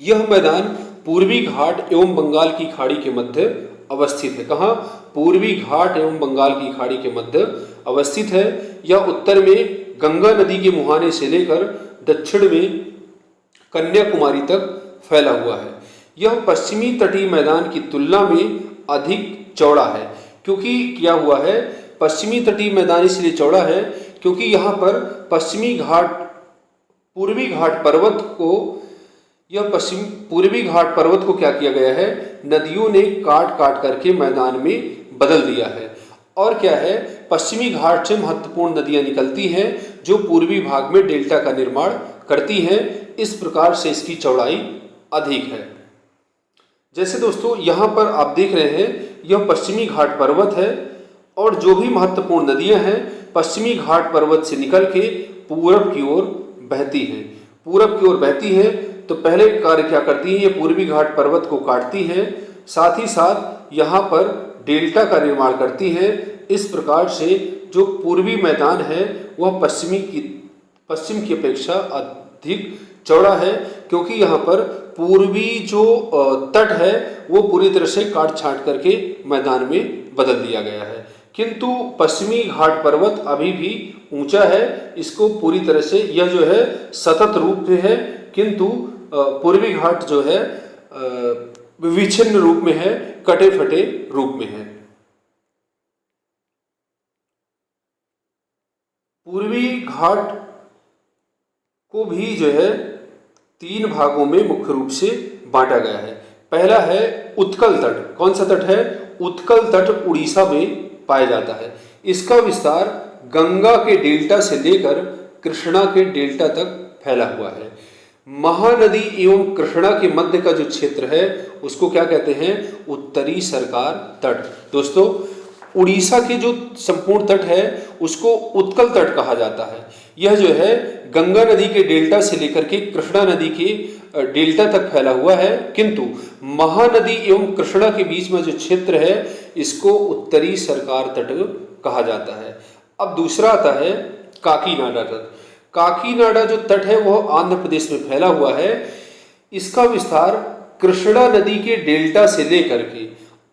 यह मैदान पूर्वी घाट एवं बंगाल की खाड़ी के मध्य अवस्थित है। कहाँ? पूर्वी घाट एवं बंगाल की खाड़ी के मध्य अवस्थित है। यह उत्तर में गंगा नदी के मुहाने से लेकर दक्षिण में कन्याकुमारी तक फैला हुआ है। यह पश्चिमी तटीय मैदान की तुलना में अधिक चौड़ा है। क्योंकि क्या हुआ है, पश्चिमी तटीय मैदान इसलिए चौड़ा है क्योंकि यहाँ पर पूर्वी घाट पर्वत को क्या किया गया है, नदियों ने काट काट करके मैदान में बदल दिया है। और क्या है, पश्चिमी घाट से महत्वपूर्ण नदियां निकलती हैं जो पूर्वी भाग में डेल्टा का निर्माण करती हैं। इस प्रकार से इसकी चौड़ाई अधिक है। जैसे दोस्तों यहाँ पर आप देख रहे हैं, यह पश्चिमी घाट पर्वत है और जो भी महत्वपूर्ण नदियां हैं पश्चिमी घाट पर्वत से निकल के पूरब की ओर बहती हैं। तो पहले कार्य क्या करती है, ये पूर्वी घाट पर्वत को काटती है, साथ ही साथ यहाँ पर डेल्टा का निर्माण करती है। इस प्रकार से जो पूर्वी मैदान है वह पश्चिम की अपेक्षा अधिक चौड़ा है, क्योंकि यहाँ पर पूर्वी जो तट है वो पूरी तरह से काट छांट करके मैदान में बदल दिया गया है। किंतु पश्चिमी घाट पर्वत अभी भी ऊंचा है, इसको पूरी तरह से यह जो है सतत रूप में है, किंतु पूर्वी घाट जो है विच्छिन्न रूप में है, कटे फटे रूप में है। पूर्वी घाट को भी जो है 3 भागों में मुख्य रूप से बांटा गया है। पहला है उत्कल तट। कौन सा तट है? उत्कल तट उड़ीसा में पाया जाता है। इसका विस्तार गंगा के डेल्टा से लेकर कृष्णा के डेल्टा तक फैला हुआ है। महानदी एवं कृष्णा के मध्य का जो क्षेत्र है उसको क्या कहते हैं? उत्तरी सरकार तट। दोस्तों, उड़ीसा के जो संपूर्ण तट है उसको उत्कल तट कहा जाता है। यह जो है गंगा नदी के डेल्टा से लेकर के कृष्णा नदी के डेल्टा तक फैला हुआ है, किंतु महानदी एवं कृष्णा के बीच में जो क्षेत्र है इसको उत्तरी सरकार तट कहा जाता है। अब दूसरा आता है काकीनाडा तट। काकीनाडा जो तट है वह आंध्र प्रदेश में फैला हुआ है। इसका विस्तार कृष्णा नदी के डेल्टा से लेकर के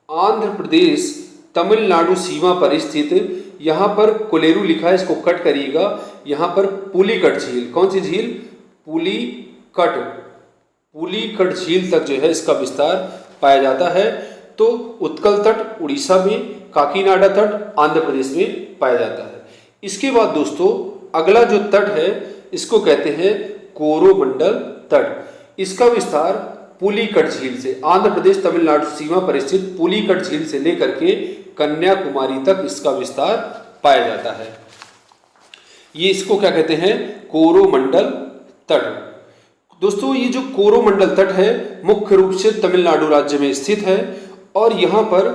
आंध्र प्रदेश तमिलनाडु सीमा पर स्थित, यहाँ पर कोलेरू लिखा है, इसको कट करिएगा, यहाँ पर पुलिकट झील, कौन सी झील? पुलिकट झील तक जो है इसका विस्तार पाया जाता है। तो उत्कल तट उड़ीसा में, काकीनाडा तट आंध्र प्रदेश में पाया जाता है। इसके बाद दोस्तों अगला जो तट है इसको कहते हैं कोरोमंडल तट। इसका विस्तार पुलिकट झील से, आंध्र प्रदेश तमिलनाडु सीमा पर स्थित पुलिकट झील से लेकर के कन्याकुमारी तक इसका विस्तार पाया जाता है। ये इसको क्या कहते हैं? कोरोमंडल तट। दोस्तों, ये जो कोरोमंडल तट है मुख्य रूप से तमिलनाडु राज्य में स्थित है और यहाँ पर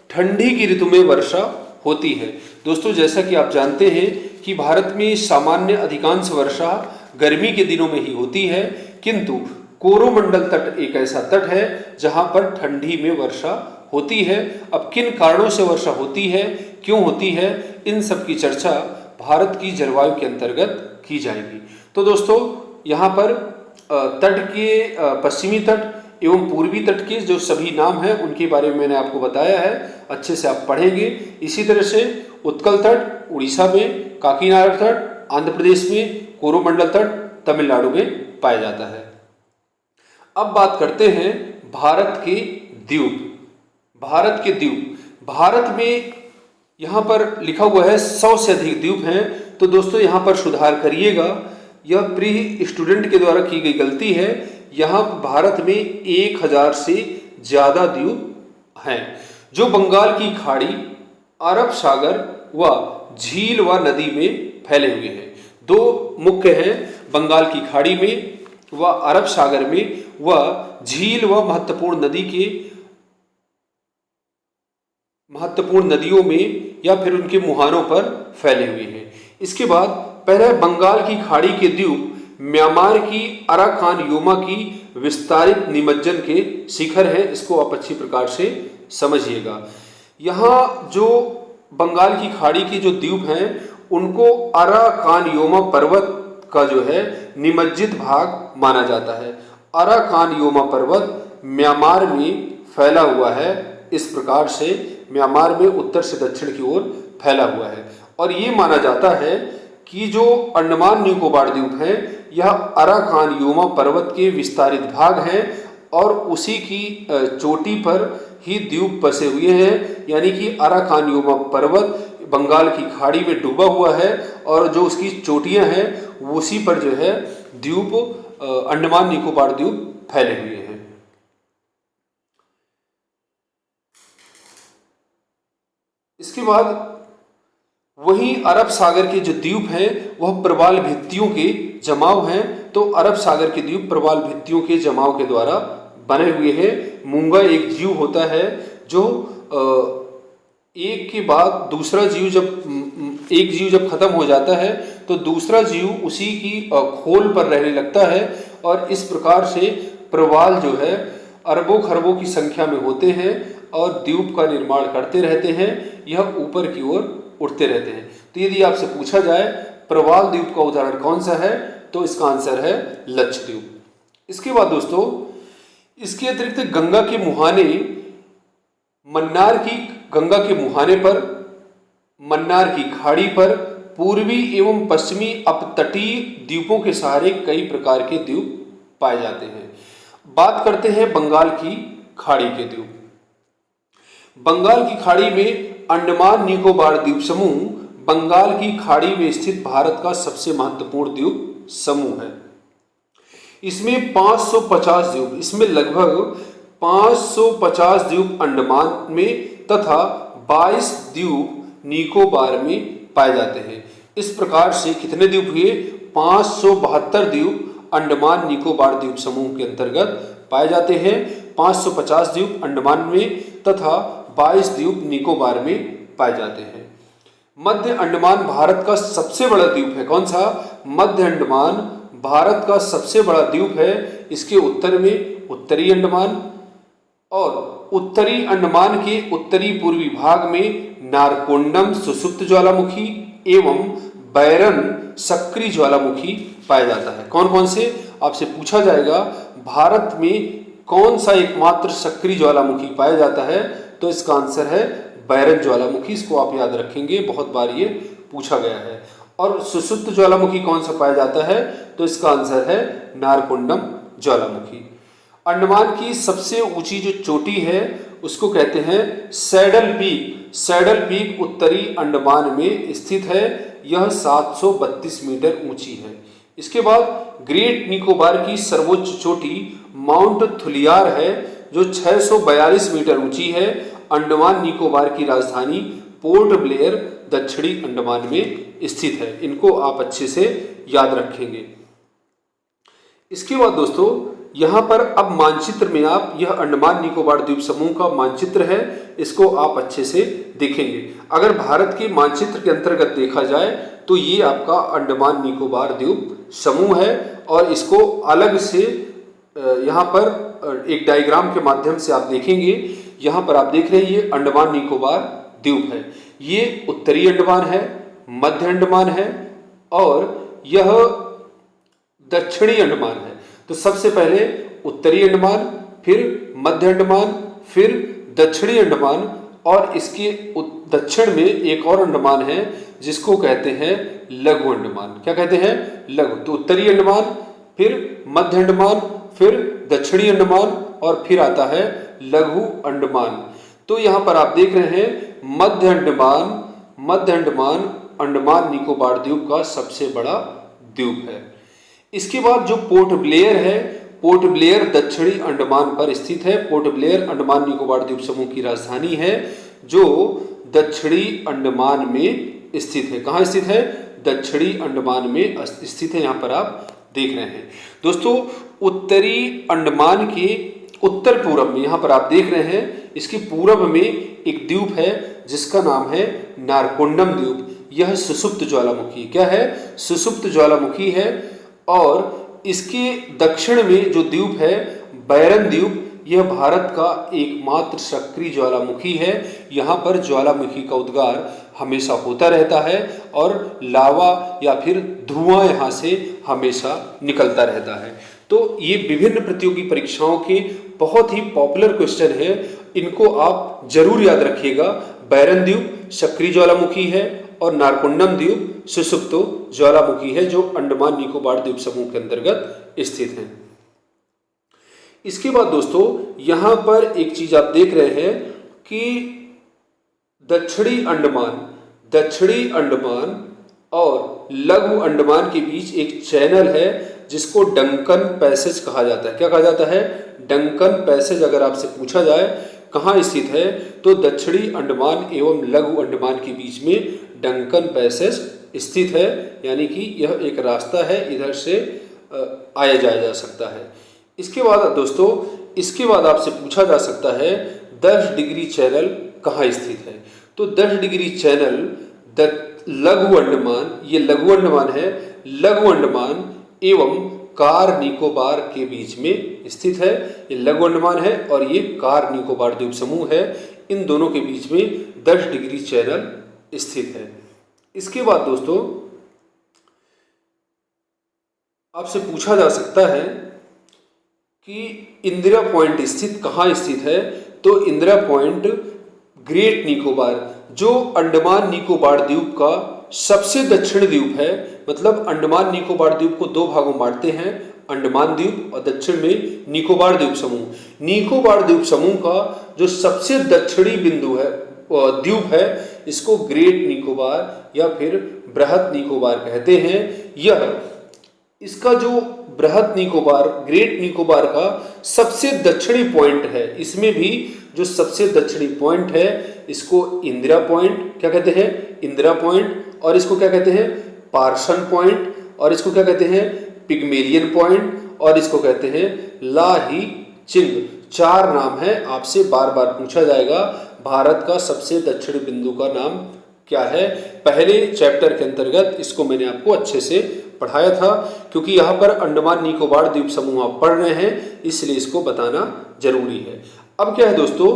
ठंडी की ऋतु में वर्षा होती है। दोस्तों, जैसा कि आप जानते हैं कि भारत में सामान्य अधिकांश वर्षा गर्मी के दिनों में ही होती है, किंतु कोरोमंडल तट एक ऐसा तट है जहां पर ठंडी में वर्षा होती है। अब किन कारणों से वर्षा होती है, क्यों होती है, इन सब की चर्चा भारत की जलवायु के अंतर्गत की जाएगी। तो दोस्तों, यहाँ पर तट के पश्चिमी तट एवं पूर्वी तट के जो सभी नाम हैं उनके बारे में मैंने आपको बताया है, अच्छे से आप पढ़ेंगे। इसी तरह से उत्कल तट उड़ीसा में, काकीनाडा तट आंध्र प्रदेश में, कोरोमंडल तट तमिलनाडु में पाया जाता है। अब बात करते हैं भारत के द्वीप। भारत के द्वीप, भारत में यहाँ पर लिखा हुआ है 100 से अधिक द्वीप हैं। तो दोस्तों यहाँ पर सुधार करिएगा, यह प्री स्टूडेंट के द्वारा की गई गलती है। यहाँ भारत में 1000 से ज़्यादा द्वीप हैं जो बंगाल की खाड़ी, अरब सागर व झील व नदी में फैले हुए हैं। 2 मुख्य हैं, बंगाल की खाड़ी में व अरब सागर में व झील व महत्वपूर्ण नदियों में या फिर उनके मुहानों पर फैले हुए हैं। इसके बाद पहले बंगाल की खाड़ी के द्वीप म्यांमार की अराकान योमा की विस्तारित निमज्जन के शिखर है। इसको आप अच्छी प्रकार से समझिएगा। यहाँ जो बंगाल की खाड़ी के जो द्वीप हैं उनको अराकान योमा पर्वत का जो है निमज्जित भाग माना जाता है। अराकान योमा पर्वत म्यांमार में फैला हुआ है। इस प्रकार से म्यांमार में उत्तर से दक्षिण की ओर फैला हुआ है और ये माना जाता है कि जो अंडमान निकोबार द्वीप है यह अराकान योमा पर्वत के विस्तारित भाग हैं और उसी की चोटी पर ही द्वीप बसे हुए हैं। यानी कि अराकान योमा पर्वत बंगाल की खाड़ी में डूबा हुआ है और जो उसकी चोटियां हैं उसी पर जो है द्वीप अंडमान निकोबार द्वीप फैले हुए हैं। इसके बाद वहीं अरब सागर के जो द्वीप हैं वह प्रवाल भित्तियों के जमाव हैं। तो अरब सागर के द्वीप प्रवाल भित्तियों के जमाव के द्वारा बने हुए हैं। मूंगा एक जीव होता है जो एक के बाद दूसरा जीव एक जीव जब खत्म हो जाता है तो दूसरा जीव उसी की खोल पर रहने लगता है और इस प्रकार से प्रवाल जो है अरबों खरबों की संख्या में होते हैं और द्वीप का निर्माण करते रहते हैं। यह ऊपर की ओर उठते रहते हैं। तो यदि आपसे पूछा जाए प्रवाल द्वीप का उदाहरण कौन सा है तो इसका आंसर है लक्षद्वीप। इसके बाद दोस्तों इसके अतिरिक्त गंगा के मुहाने पर मन्नार की खाड़ी पर पूर्वी एवं पश्चिमी अपतटीय द्वीपों के सहारे कई प्रकार के द्वीप पाए जाते हैं। बात करते हैं बंगाल की खाड़ी के द्वीप। बंगाल की खाड़ी में अंडमान निकोबार द्वीप समूह बंगाल की खाड़ी में स्थित भारत का सबसे महत्वपूर्ण द्वीप समूह है। इसमें 550 द्वीप, इसमें लगभग 550 द्वीप अंडमान में तथा 22 द्वीप निकोबार में पाए जाते हैं। इस प्रकार से कितने द्वीप हुए? 572 द्वीप अंडमान निकोबार द्वीप समूह के अंतर्गत पाए जाते हैं। 550 द्वीप अंडमान में तथा 22 द्वीप निकोबार में पाए जाते हैं। मध्य अंडमान भारत का सबसे बड़ा द्वीप है। कौन सा? मध्य अंडमान भारत का सबसे बड़ा द्वीप है। इसके उत्तर में उत्तरी अंडमान और उत्तरी अंडमान के उत्तरी पूर्वी भाग में नारकोंडम सुषुप्त ज्वालामुखी एवं बैरन सक्रिय ज्वालामुखी पाया जाता है। कौन कौन से? आपसे पूछा जाएगा भारत में कौन सा एकमात्र सक्रिय ज्वालामुखी पाया जाता है, तो इसका आंसर है बैरन ज्वालामुखी। इसको आप याद रखेंगे, बहुत बार ये पूछा गया है। और सुषुप्त ज्वालामुखी कौन सा पाया जाता है, तो इसका आंसर है नारकोंडम ज्वालामुखी। अंडमान की सबसे ऊंची जो चोटी है उसको कहते हैं सैडल पीक। सैडल पीक उत्तरी अंडमान में स्थित है। यह 732 मीटर ऊंची है। इसके बाद ग्रेट निकोबार की सर्वोच्च चोटी माउंट थुलियार है जो 642 मीटर ऊंची है। अंडमान निकोबार की राजधानी पोर्ट ब्लेयर दक्षिणी अंडमान में स्थित है। इनको आप अच्छे से याद रखेंगे। इसके बाद दोस्तों यहाँ पर अब मानचित्र में आप यह अंडमान निकोबार द्वीप समूह का मानचित्र है, इसको आप अच्छे से देखेंगे। अगर भारत के मानचित्र के अंतर्गत देखा जाए तो ये आपका अंडमान निकोबार द्वीप समूह है और इसको अलग से यहाँ पर एक डायग्राम के माध्यम से आप देखेंगे। यहाँ पर आप देख रहे हैं ये अंडमान निकोबार द्वीप है। ये उत्तरी अंडमान है, मध्य अंडमान है और यह दक्षिणी अंडमान है। तो सबसे पहले उत्तरी अंडमान, फिर मध्य अंडमान, फिर दक्षिणी अंडमान और इसके दक्षिण में एक और अंडमान है जिसको कहते हैं लघु अंडमान। क्या कहते हैं? लघु। तो उत्तरी अंडमान, फिर मध्य अंडमान, फिर दक्षिणी अंडमान और फिर आता है लघु अंडमान। तो यहाँ पर आप देख रहे हैं मध्य अंडमान अंडमान निकोबार द्वीप का सबसे बड़ा द्वीप है। इसके बाद जो पोर्ट ब्लेयर है, पोर्ट ब्लेयर दक्षिणी अंडमान पर स्थित है। पोर्ट ब्लेयर अंडमान निकोबार द्वीप समूह की राजधानी है जो दक्षिणी अंडमान में स्थित है। कहाँ स्थित है? दक्षिणी अंडमान में स्थित है। यहाँ पर आप देख रहे हैं दोस्तों उत्तरी अंडमान के उत्तर पूर्व में, यहाँ पर आप देख रहे हैं इसके पूर्व में एक द्वीप है जिसका नाम है नारकोंडम द्वीप। यह सुषुप्त ज्वालामुखी, क्या है? सुषुप्त ज्वालामुखी है। और इसके दक्षिण में जो द्वीप है बैरन द्वीप, यह भारत का एकमात्र सक्रिय ज्वालामुखी है। यहाँ पर ज्वालामुखी का उद्गार हमेशा होता रहता है और लावा या फिर धुआं यहाँ से हमेशा निकलता रहता है। तो ये विभिन्न प्रतियोगी परीक्षाओं के बहुत ही पॉपुलर क्वेश्चन है, इनको आप जरूर याद रखिएगा। बैरन द्वीप सक्रिय ज्वालामुखी है और नारकोंडम द्वीप सुषुप्त ज्वालामुखी है जो अंडमान निकोबार द्वीप समूह के अंतर्गत स्थित है। इसके बाद दोस्तों यहाँ पर एक चीज आप देख रहे हैं कि दक्षिणी अंडमान और लघु अंडमान के बीच एक चैनल है जिसको डंकन पैसेज कहा जाता है। क्या कहा जाता है? Duncan passage. अगर आपसे पूछा जाए कहाँ स्थित है तो दक्षिणी अंडमान एवं लघु अंडमान के बीच में डंकन पैसेज स्थित है, यानी कि यह एक रास्ता है, इधर से आया जाया जा सकता है। इसके बाद दोस्तों इसके बाद आपसे पूछा जा सकता है 10 डिग्री चैनल कहाँ स्थित है। तो 10 डिग्री चैनल लघु अंडमान, ये लघु अंडमान है, लघु अंडमान एवं कार निकोबार के बीच में स्थित है। ये लघु अंडमान है और ये कार निकोबार द्वीप समूह है। इन दोनों के बीच में 10 डिग्री चैनल स्थित है। इसके बाद दोस्तों आपसे पूछा जा सकता है कि इंदिरा पॉइंट स्थित कहाँ स्थित है। तो इंदिरा पॉइंट ग्रेट निकोबार, जो अंडमान निकोबार द्वीप का सबसे दक्षिण द्वीप है, मतलब अंडमान निकोबार द्वीप को 2 भागों में बांटते हैं, अंडमान द्वीप और दक्षिण में निकोबार द्वीप समूह। निकोबार द्वीप समूह का जो सबसे दक्षिणी बिंदु है द्वीप है, इसको ग्रेट निकोबार या फिर बृहद निकोबार कहते हैं। यह इसका जो बृहद निकोबार, ग्रेट निकोबार का सबसे दक्षिणी पॉइंट है, इसमें भी जो सबसे दक्षिणी पॉइंट है इसको इंदिरा पॉइंट क्या कहते हैं, इंदिरा पॉइंट, और इसको क्या कहते हैं पार्सन पॉइंट, और इसको क्या कहते हैं पिग्मेलियन पॉइंट, और इसको कहते हैं लाही चिंग। 4 नाम है, आपसे बार बार पूछा जाएगा भारत का सबसे दक्षिणी बिंदु का नाम क्या है। पहले चैप्टर के अंतर्गत इसको मैंने आपको अच्छे से पढ़ाया था, क्योंकि यहाँ पर अंडमान निकोबार द्वीप समूह आप पढ़ रहे हैं, इसलिए इसको बताना जरूरी है। अब क्या है दोस्तों,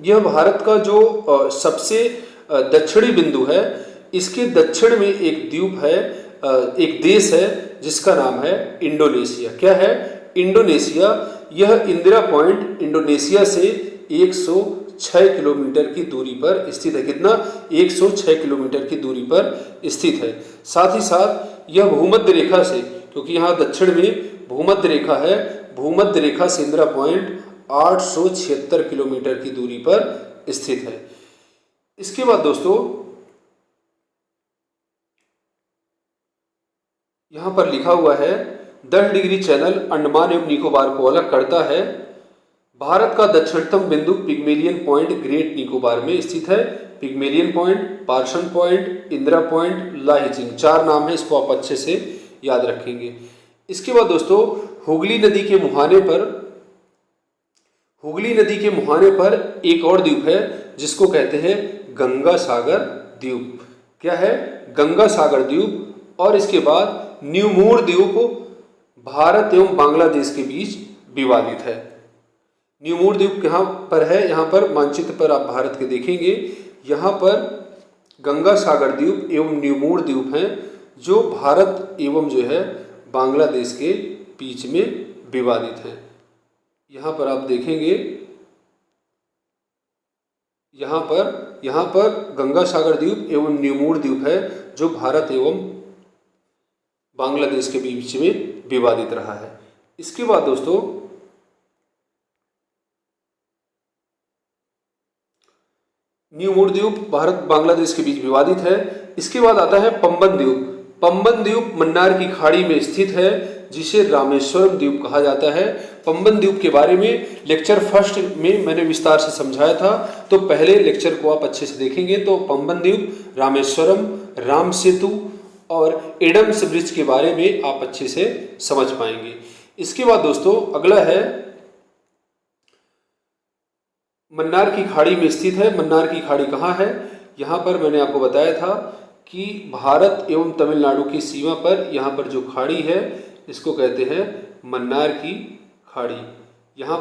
यह भारत का जो सबसे दक्षिणी बिंदु है, इसके दक्षिण में एक द्वीप है, एक देश है जिसका नाम है इंडोनेशिया। क्या है, इंडोनेशिया। यह इंदिरा पॉइंट इंडोनेशिया से 106 किलोमीटर की दूरी पर स्थित है। कितना, 106 किलोमीटर की दूरी पर स्थित है। साथ ही साथ यह भूमध्य रेखा से, क्योंकि यहाँ दक्षिण में भूमध्य रेखा है, भूमध्य रेखा से इंदिरा पॉइंट 876 किलोमीटर की दूरी पर स्थित है। इसके बाद दोस्तों यहाँ पर लिखा हुआ है 10 डिग्री चैनल अंडमान एवं निकोबार को अलग करता है। भारत का दक्षिणतम बिंदु पिग्मेलियन पॉइंट ग्रेट निकोबार में स्थित है। Pygmalion point, Parson point, Indira point, Lahiching, 4 नाम है, इसको आप अच्छे से याद रखेंगे। इसके बाद दोस्तों हुगली नदी के मुहाने पर एक और द्वीप है जिसको कहते हैं गंगा सागर द्वीप। क्या है, गंगा सागर द्वीप। और इसके बाद न्यूमूर द्वीप भारत एवं बांग्लादेश के बीच विवादित है। न्यूमूर द्वीप कहाँ पर है, यहाँ पर मानचित्र पर आप भारत के देखेंगे, यहाँ पर गंगा सागर द्वीप एवं न्यूमूर द्वीप हैं जो भारत एवं जो है बांग्लादेश के बीच में विवादित हैं। यहाँ पर आप देखेंगे, यहाँ पर गंगा सागर द्वीप एवं न्यूमूर द्वीप है जो भारत एवं बांग्लादेश के बीच में विवादित रहा है। इसके बाद दोस्तों न्यूमूर द्वीप भारत बांग्लादेश के बीच विवादित है। इसके बाद आता है पंबन द्वीप। पंबन द्वीप मन्नार की खाड़ी में स्थित है जिसे रामेश्वरम द्वीप कहा जाता है। पंबन द्वीप के बारे में लेक्चर फर्स्ट में मैंने विस्तार से समझाया था, तो पहले लेक्चर को आप अच्छे से देखेंगे तो पंबन द्वीप, रामेश्वरम, राम सेतु और एडम्स ब्रिज के बारे में आप अच्छे से समझ पाएंगे। इसके बाद दोस्तों अगला है मन्नार की खाड़ी में स्थित है। मन्नार की खाड़ी कहाँ है, यहाँ पर मैंने आपको बताया था कि भारत एवं तमिलनाडु की सीमा पर यहाँ पर जो खाड़ी है इसको कहते हैं मन्नार की खाड़ी। यहाँ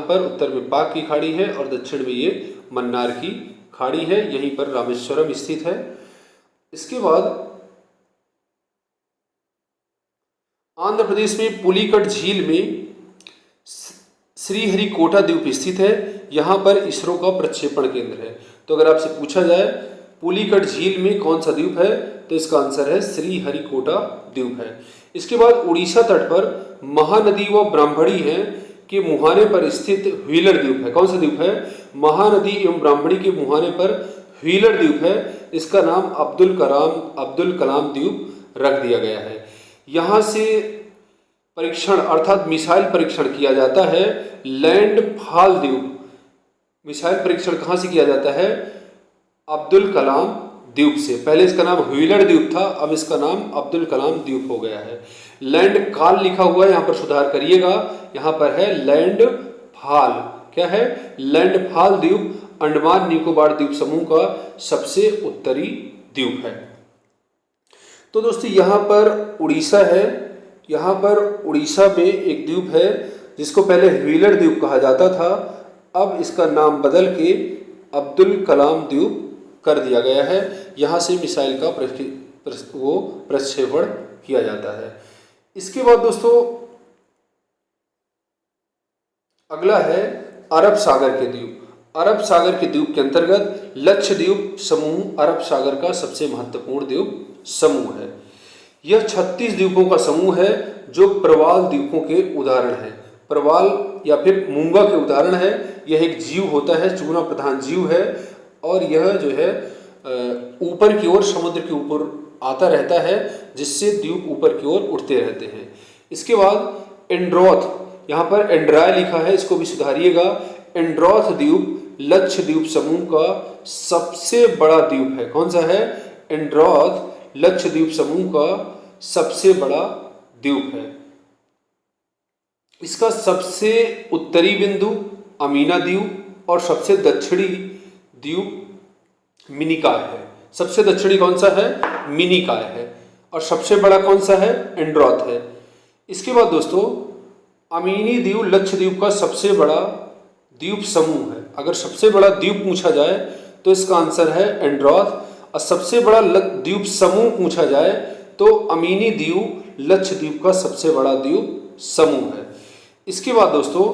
पर उत्तर में पाक की खाड़ी है और दक्षिण में ये मन्नार की खाड़ी है, यहीं पर रामेश्वरम स्थित है। इसके बाद आंध्र प्रदेश में पुलिकट झील में श्रीहरिकोटा द्वीप स्थित है, यहाँ पर इसरो का प्रक्षेपण केंद्र है। तो अगर आपसे पूछा जाए पुलिकट झील में कौन सा द्वीप है, तो इसका आंसर है श्रीहरिकोटा द्वीप है। इसके बाद उड़ीसा तट पर महानदी व ब्राह्मणी है के मुहाने पर स्थित व्हीलर द्वीप है। कौन सा द्वीप है, महानदी एवं ब्राह्मणी के मुहाने पर व्हीलर द्वीप है। इसका नाम अब्दुल कलाम द्वीप रख दिया गया है। यहाँ से परीक्षण अर्थात मिसाइल परीक्षण किया जाता है लैंडफॉल द्वीप। मिसाइल परीक्षण कहाँ से किया जाता है, अब्दुल कलाम द्वीप से। पहले इसका नाम व्हीलर द्वीप था, अब इसका नाम अब्दुल कलाम द्वीप हो गया है। लैंड कॉल लिखा हुआ है, यहाँ पर सुधार करिएगा, यहाँ पर है लैंडफॉल। क्या है, लैंडफॉल द्वीप अंडमान निकोबार द्वीप समूह का सबसे उत्तरी द्वीप है। तो दोस्तों यहाँ पर उड़ीसा है, यहाँ पर उड़ीसा में एक द्वीप है जिसको पहले व्हीलर द्वीप कहा जाता था, अब इसका नाम बदल के अब्दुल कलाम द्वीप कर दिया गया है। यहाँ से मिसाइल का प्रक्षेपण किया जाता है। इसके बाद दोस्तों अगला है अरब सागर के द्वीप। अरब सागर के द्वीप के अंतर्गत लक्षद्वीप समूह अरब सागर का सबसे महत्वपूर्ण द्वीप समूह है। यह 36 द्वीपों का समूह है जो प्रवाल द्वीपों के उदाहरण हैं। प्रवाल या फिर मूंगा के उदाहरण है। यह एक जीव होता है, चूना प्रधान जीव है, और यह जो है ऊपर की ओर समुद्र के ऊपर आता रहता है, जिससे द्वीप ऊपर की ओर उठते रहते हैं। इसके बाद एंड्रोथ, यहाँ पर एंड्राय लिखा है, इसको भी सुधारिएगा। एंड्रोथ द्वीप लक्षद्वीप समूह का सबसे बड़ा द्वीप है। कौन सा है? एंड्रोथ लक्षद्वीप समूह का सबसे बड़ा द्वीप है। इसका सबसे उत्तरी बिंदु अमीना द्वीप और सबसे दक्षिणी द्वीप मिनिकॉय है। सबसे दक्षिणी कौन सा है? मिनिकॉय है। और सबसे बड़ा कौन सा है? एंड्रोथ है। इसके बाद दोस्तों अमीनी द्वीप लक्षद्वीप का सबसे बड़ा द्वीप समूह है। अगर सबसे बड़ा द्वीप पूछा जाए तो इसका आंसर है एंड्रोथ, और सबसे बड़ा द्वीप समूह पूछा जाए तो अमीनी द्वीप लक्षद्वीप का सबसे बड़ा द्वीप समूह है। इसके बाद दोस्तों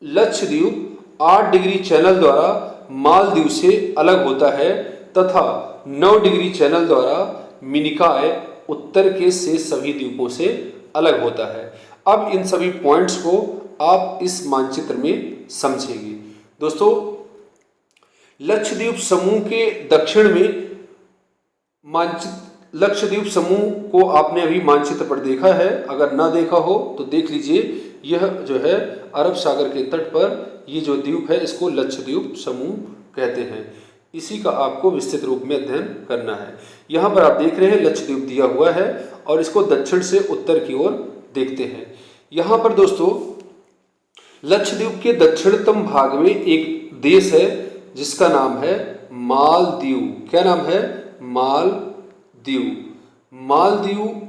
लक्षद्वीप 8 डिग्री चैनल द्वारा मालदीव से अलग होता है तथा 9 डिग्री चैनल द्वारा मिनिकॉय उत्तर के से सभी द्वीपों से अलग होता है। अब इन सभी पॉइंट्स को आप इस मानचित्र में समझेंगे। दोस्तों लक्षद्वीप समूह के दक्षिण में लक्षद्वीप समूह को आपने अभी मानचित्र पर देखा है। अगर ना देखा हो तो देख लीजिए। यह जो है अरब सागर के तट पर ये जो द्वीप है इसको लक्षद्वीप समूह कहते हैं। इसी का आपको विस्तृत रूप में अध्ययन करना है। यहाँ पर आप देख रहे हैं लक्षद्वीप दिया हुआ है और इसको दक्षिण से उत्तर की ओर देखते हैं। यहाँ पर दोस्तों लक्षद्वीप के दक्षिणतम भाग में एक देश है जिसका नाम है मालदीव। क्या नाम है? मालदीव। मालदीव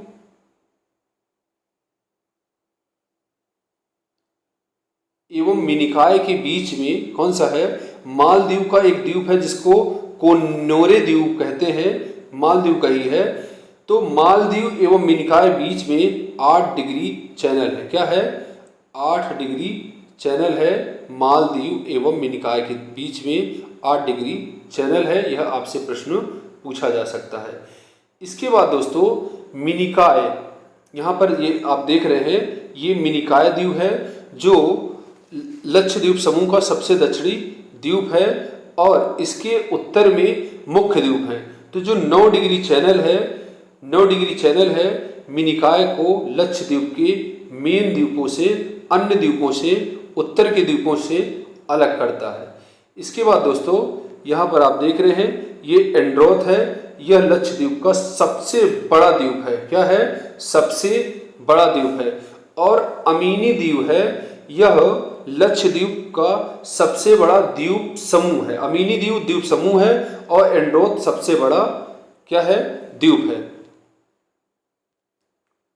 एवं मिनिकॉय के बीच में कौन सा है? मालदीव का एक द्वीप है जिसको कोनोरे द्वीप कहते हैं। मालदीव का ही है। तो मालदीव एवं मिनिकॉय बीच में 8 डिग्री चैनल है। क्या है? 8 डिग्री चैनल है। मालदीव एवं मिनिकॉय के बीच में 8 डिग्री चैनल है। यह आपसे प्रश्न पूछा जा सकता है। इसके बाद दोस्तों मिनिकॉय, यहाँ पर ये आप देख रहे हैं, ये मिनिकॉय द्वीप है जो लक्षद्वीप समूह का सबसे दक्षिणी द्वीप है और इसके उत्तर में मुख्य द्वीप है। तो जो 9 डिग्री चैनल है, 9 डिग्री चैनल है, मिनिकॉय को लक्षद्वीप के मेन द्वीपों से, अन्य द्वीपों से, उत्तर के द्वीपों से अलग करता है। इसके बाद दोस्तों यहाँ पर आप देख रहे हैं ये एंड्रोथ है। यह लक्षद्वीप का सबसे बड़ा द्वीप है। क्या है? सबसे बड़ा द्वीप है। और अमीनी द्वीप है, यह लक्षद्वीप का सबसे बड़ा द्वीप समूह है। अमीनी द्वीप द्वीप समूह है और एंड्रोथ सबसे बड़ा क्या है? द्वीप है।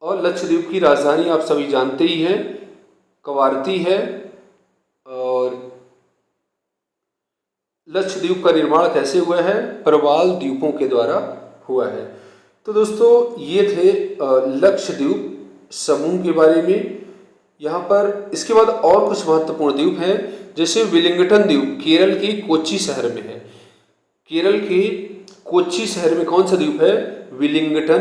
और लक्षद्वीप की राजधानी आप सभी जानते ही हैं, कवारती है। और लक्षद्वीप का निर्माण कैसे हुआ है? प्रवाल द्वीपों के द्वारा हुआ है। तो दोस्तों ये थे लक्षद्वीप समूह के बारे में। यहाँ पर इसके बाद और कुछ महत्वपूर्ण द्वीप हैं, जैसे विलिंगटन द्वीप केरल के कोच्चि शहर में है। केरल के कोच्चि शहर में कौन सा द्वीप है? विलिंगटन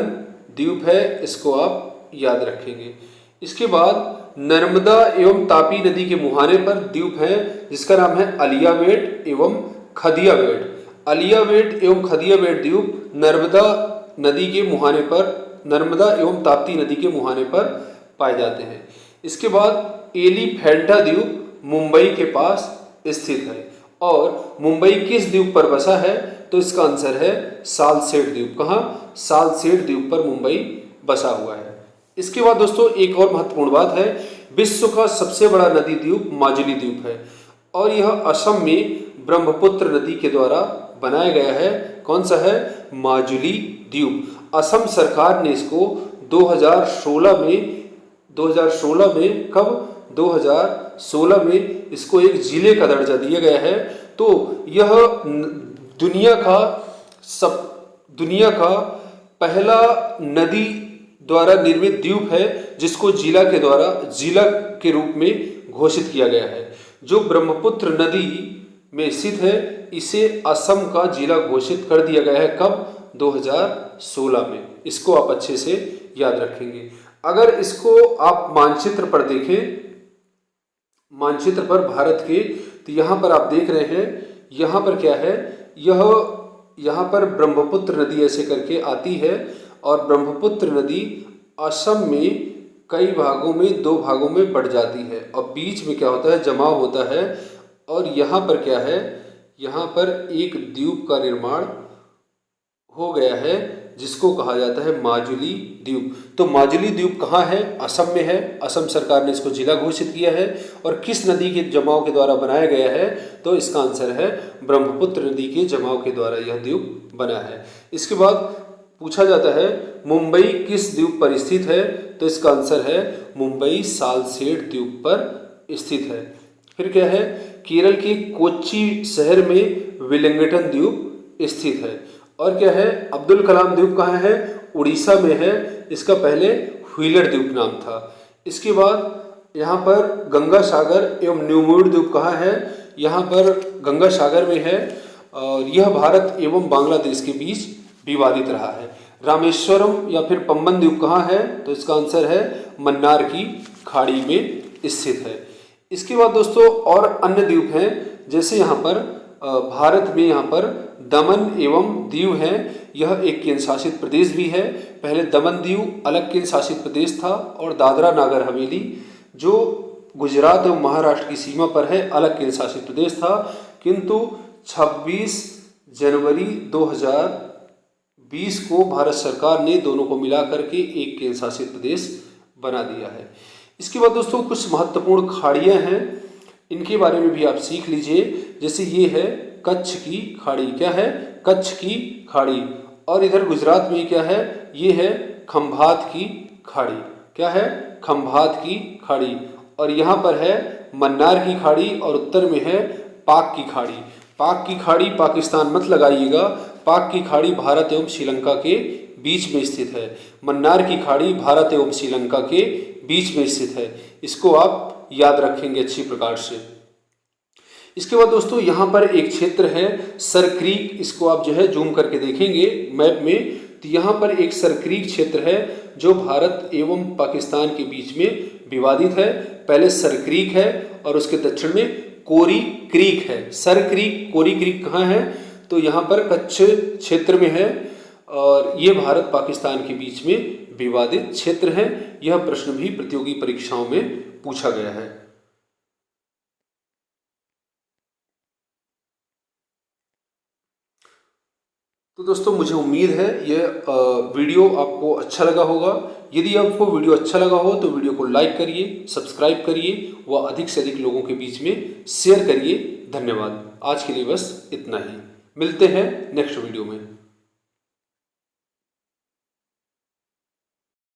द्वीप है। इसको आप याद रखेंगे। इसके बाद नर्मदा एवं तापी नदी के मुहाने पर द्वीप है जिसका नाम है अलियावेट एवं खदियावेट। अलियावेट एवं खदियावेट द्वीप नर्मदा नदी के मुहाने पर, नर्मदा एवं ताप्ती नदी के मुहाने पर पाए जाते हैं। इसके बाद एलिफेंटा द्वीप मुंबई के पास स्थित है। और मुंबई किस द्वीप पर बसा है? तो इसका आंसर है सालसेट द्वीप। कहाँ? सालसेट द्वीप पर मुंबई बसा हुआ है। इसके बाद दोस्तों एक और महत्वपूर्ण बात है, विश्व का सबसे बड़ा नदी द्वीप माजुली द्वीप है और यह असम में ब्रह्मपुत्र नदी के द्वारा बनाया गया है। कौन सा है? माजुली द्वीप। असम सरकार ने इसको 2016 में कब? 2016 में इसको एक जिले का दर्जा दिया गया है। तो यह दुनिया का पहला नदी द्वारा निर्मित द्वीप है जिसको जिला के रूप में घोषित किया गया है। जो ब्रह्मपुत्र नदी में स्थित है इसे असम का जिला घोषित कर दिया गया है। कब? 2016 में। इसको आप अच्छे से याद रखेंगे। अगर इसको आप मानचित्र पर देखें, मानचित्र पर भारत के, तो यहाँ पर आप देख रहे हैं, यहाँ पर क्या है, यहाँ पर ब्रह्मपुत्र नदी ऐसे करके आती है और ब्रह्मपुत्र नदी असम में कई भागों में, 2 भागों में बढ़ जाती है और बीच में क्या होता है, जमाव होता है। और यहाँ पर क्या है, यहाँ पर एक द्वीप का निर्माण हो गया है जिसको कहा जाता है माजुली द्वीप। तो माजुली द्वीप कहाँ है, असम में है। असम सरकार ने इसको जिला घोषित किया है। और किस नदी के जमाव के द्वारा बनाया गया है, तो इसका आंसर है ब्रह्मपुत्र नदी के जमाव के द्वारा यह द्वीप बना है। इसके बाद पूछा जाता है मुंबई किस द्वीप पर स्थित है, तो इसका आंसर है मुंबई सालसेट द्वीप पर स्थित है। फिर क्या है, केरल के कोच्चि शहर में विलिंगडन द्वीप स्थित है। और क्या है, अब्दुल कलाम द्वीप कहाँ है, उड़ीसा में है। इसका पहले व्हीलर द्वीप नाम था। इसके बाद यहाँ पर गंगा सागर एवं न्यूमूड द्वीप कहाँ है, यहाँ पर गंगा सागर में है और यह भारत एवं बांग्लादेश के बीच विवादित रहा है। रामेश्वरम या फिर पंबन द्वीप कहाँ है, तो इसका आंसर है मन्नार की खाड़ी में स्थित है। इसके बाद दोस्तों और अन्य द्वीप हैं, जैसे यहाँ पर भारत में यहाँ पर दमन एवं दीव है। यह एक केंद्र शासित प्रदेश भी है। पहले दमन दीव अलग केंद्र शासित प्रदेश था और दादरा नागर हवेली जो गुजरात एवं महाराष्ट्र की सीमा पर है अलग केंद्र शासित प्रदेश था। किंतु 26 जनवरी 2020 को भारत सरकार ने दोनों को मिलाकर के एक केंद्र शासित प्रदेश बना दिया है। इसके बाद दोस्तों कुछ महत्वपूर्ण खाड़ियाँ हैं, इनके बारे में भी आप सीख लीजिए। जैसे ये है कच्छ की खाड़ी, क्या है, कच्छ की खाड़ी। और इधर गुजरात में क्या है, ये है खंभात की खाड़ी, क्या है, खंभात की खाड़ी। और यहाँ पर है मन्नार की खाड़ी और उत्तर में है पाक की खाड़ी। पाक की खाड़ी पाकिस्तान मत लगाइएगा, पाक की खाड़ी भारत एवं श्रीलंका के बीच में स्थित है। मन्नार की खाड़ी भारत एवं श्रीलंका के बीच में स्थित है। इसको आप याद रखेंगे अच्छी प्रकार से। इसके बाद दोस्तों यहाँ पर एक क्षेत्र है सरक्रीक, इसको आप जो है जूम करके देखेंगे मैप में, तो यहाँ पर एक सरक्रीक क्षेत्र है जो भारत एवं पाकिस्तान के बीच में विवादित है। पहले सरक्रीक है और उसके दक्षिण में कोरी क्रीक है। सरक्रीक, कोरी क्रीक कहाँ है, तो यहाँ पर कच्छ क्षेत्र में है और ये भारत पाकिस्तान के बीच में विवादित क्षेत्र है। यह प्रश्न भी प्रतियोगी परीक्षाओं में पूछा गया है। तो दोस्तों मुझे उम्मीद है यह वीडियो आपको अच्छा लगा होगा। यदि आपको वीडियो अच्छा लगा हो तो वीडियो को लाइक करिए, सब्सक्राइब करिए व अधिक से अधिक लोगों के बीच में शेयर करिए। धन्यवाद। आज के लिए बस इतना ही, मिलते हैं नेक्स्ट वीडियो में।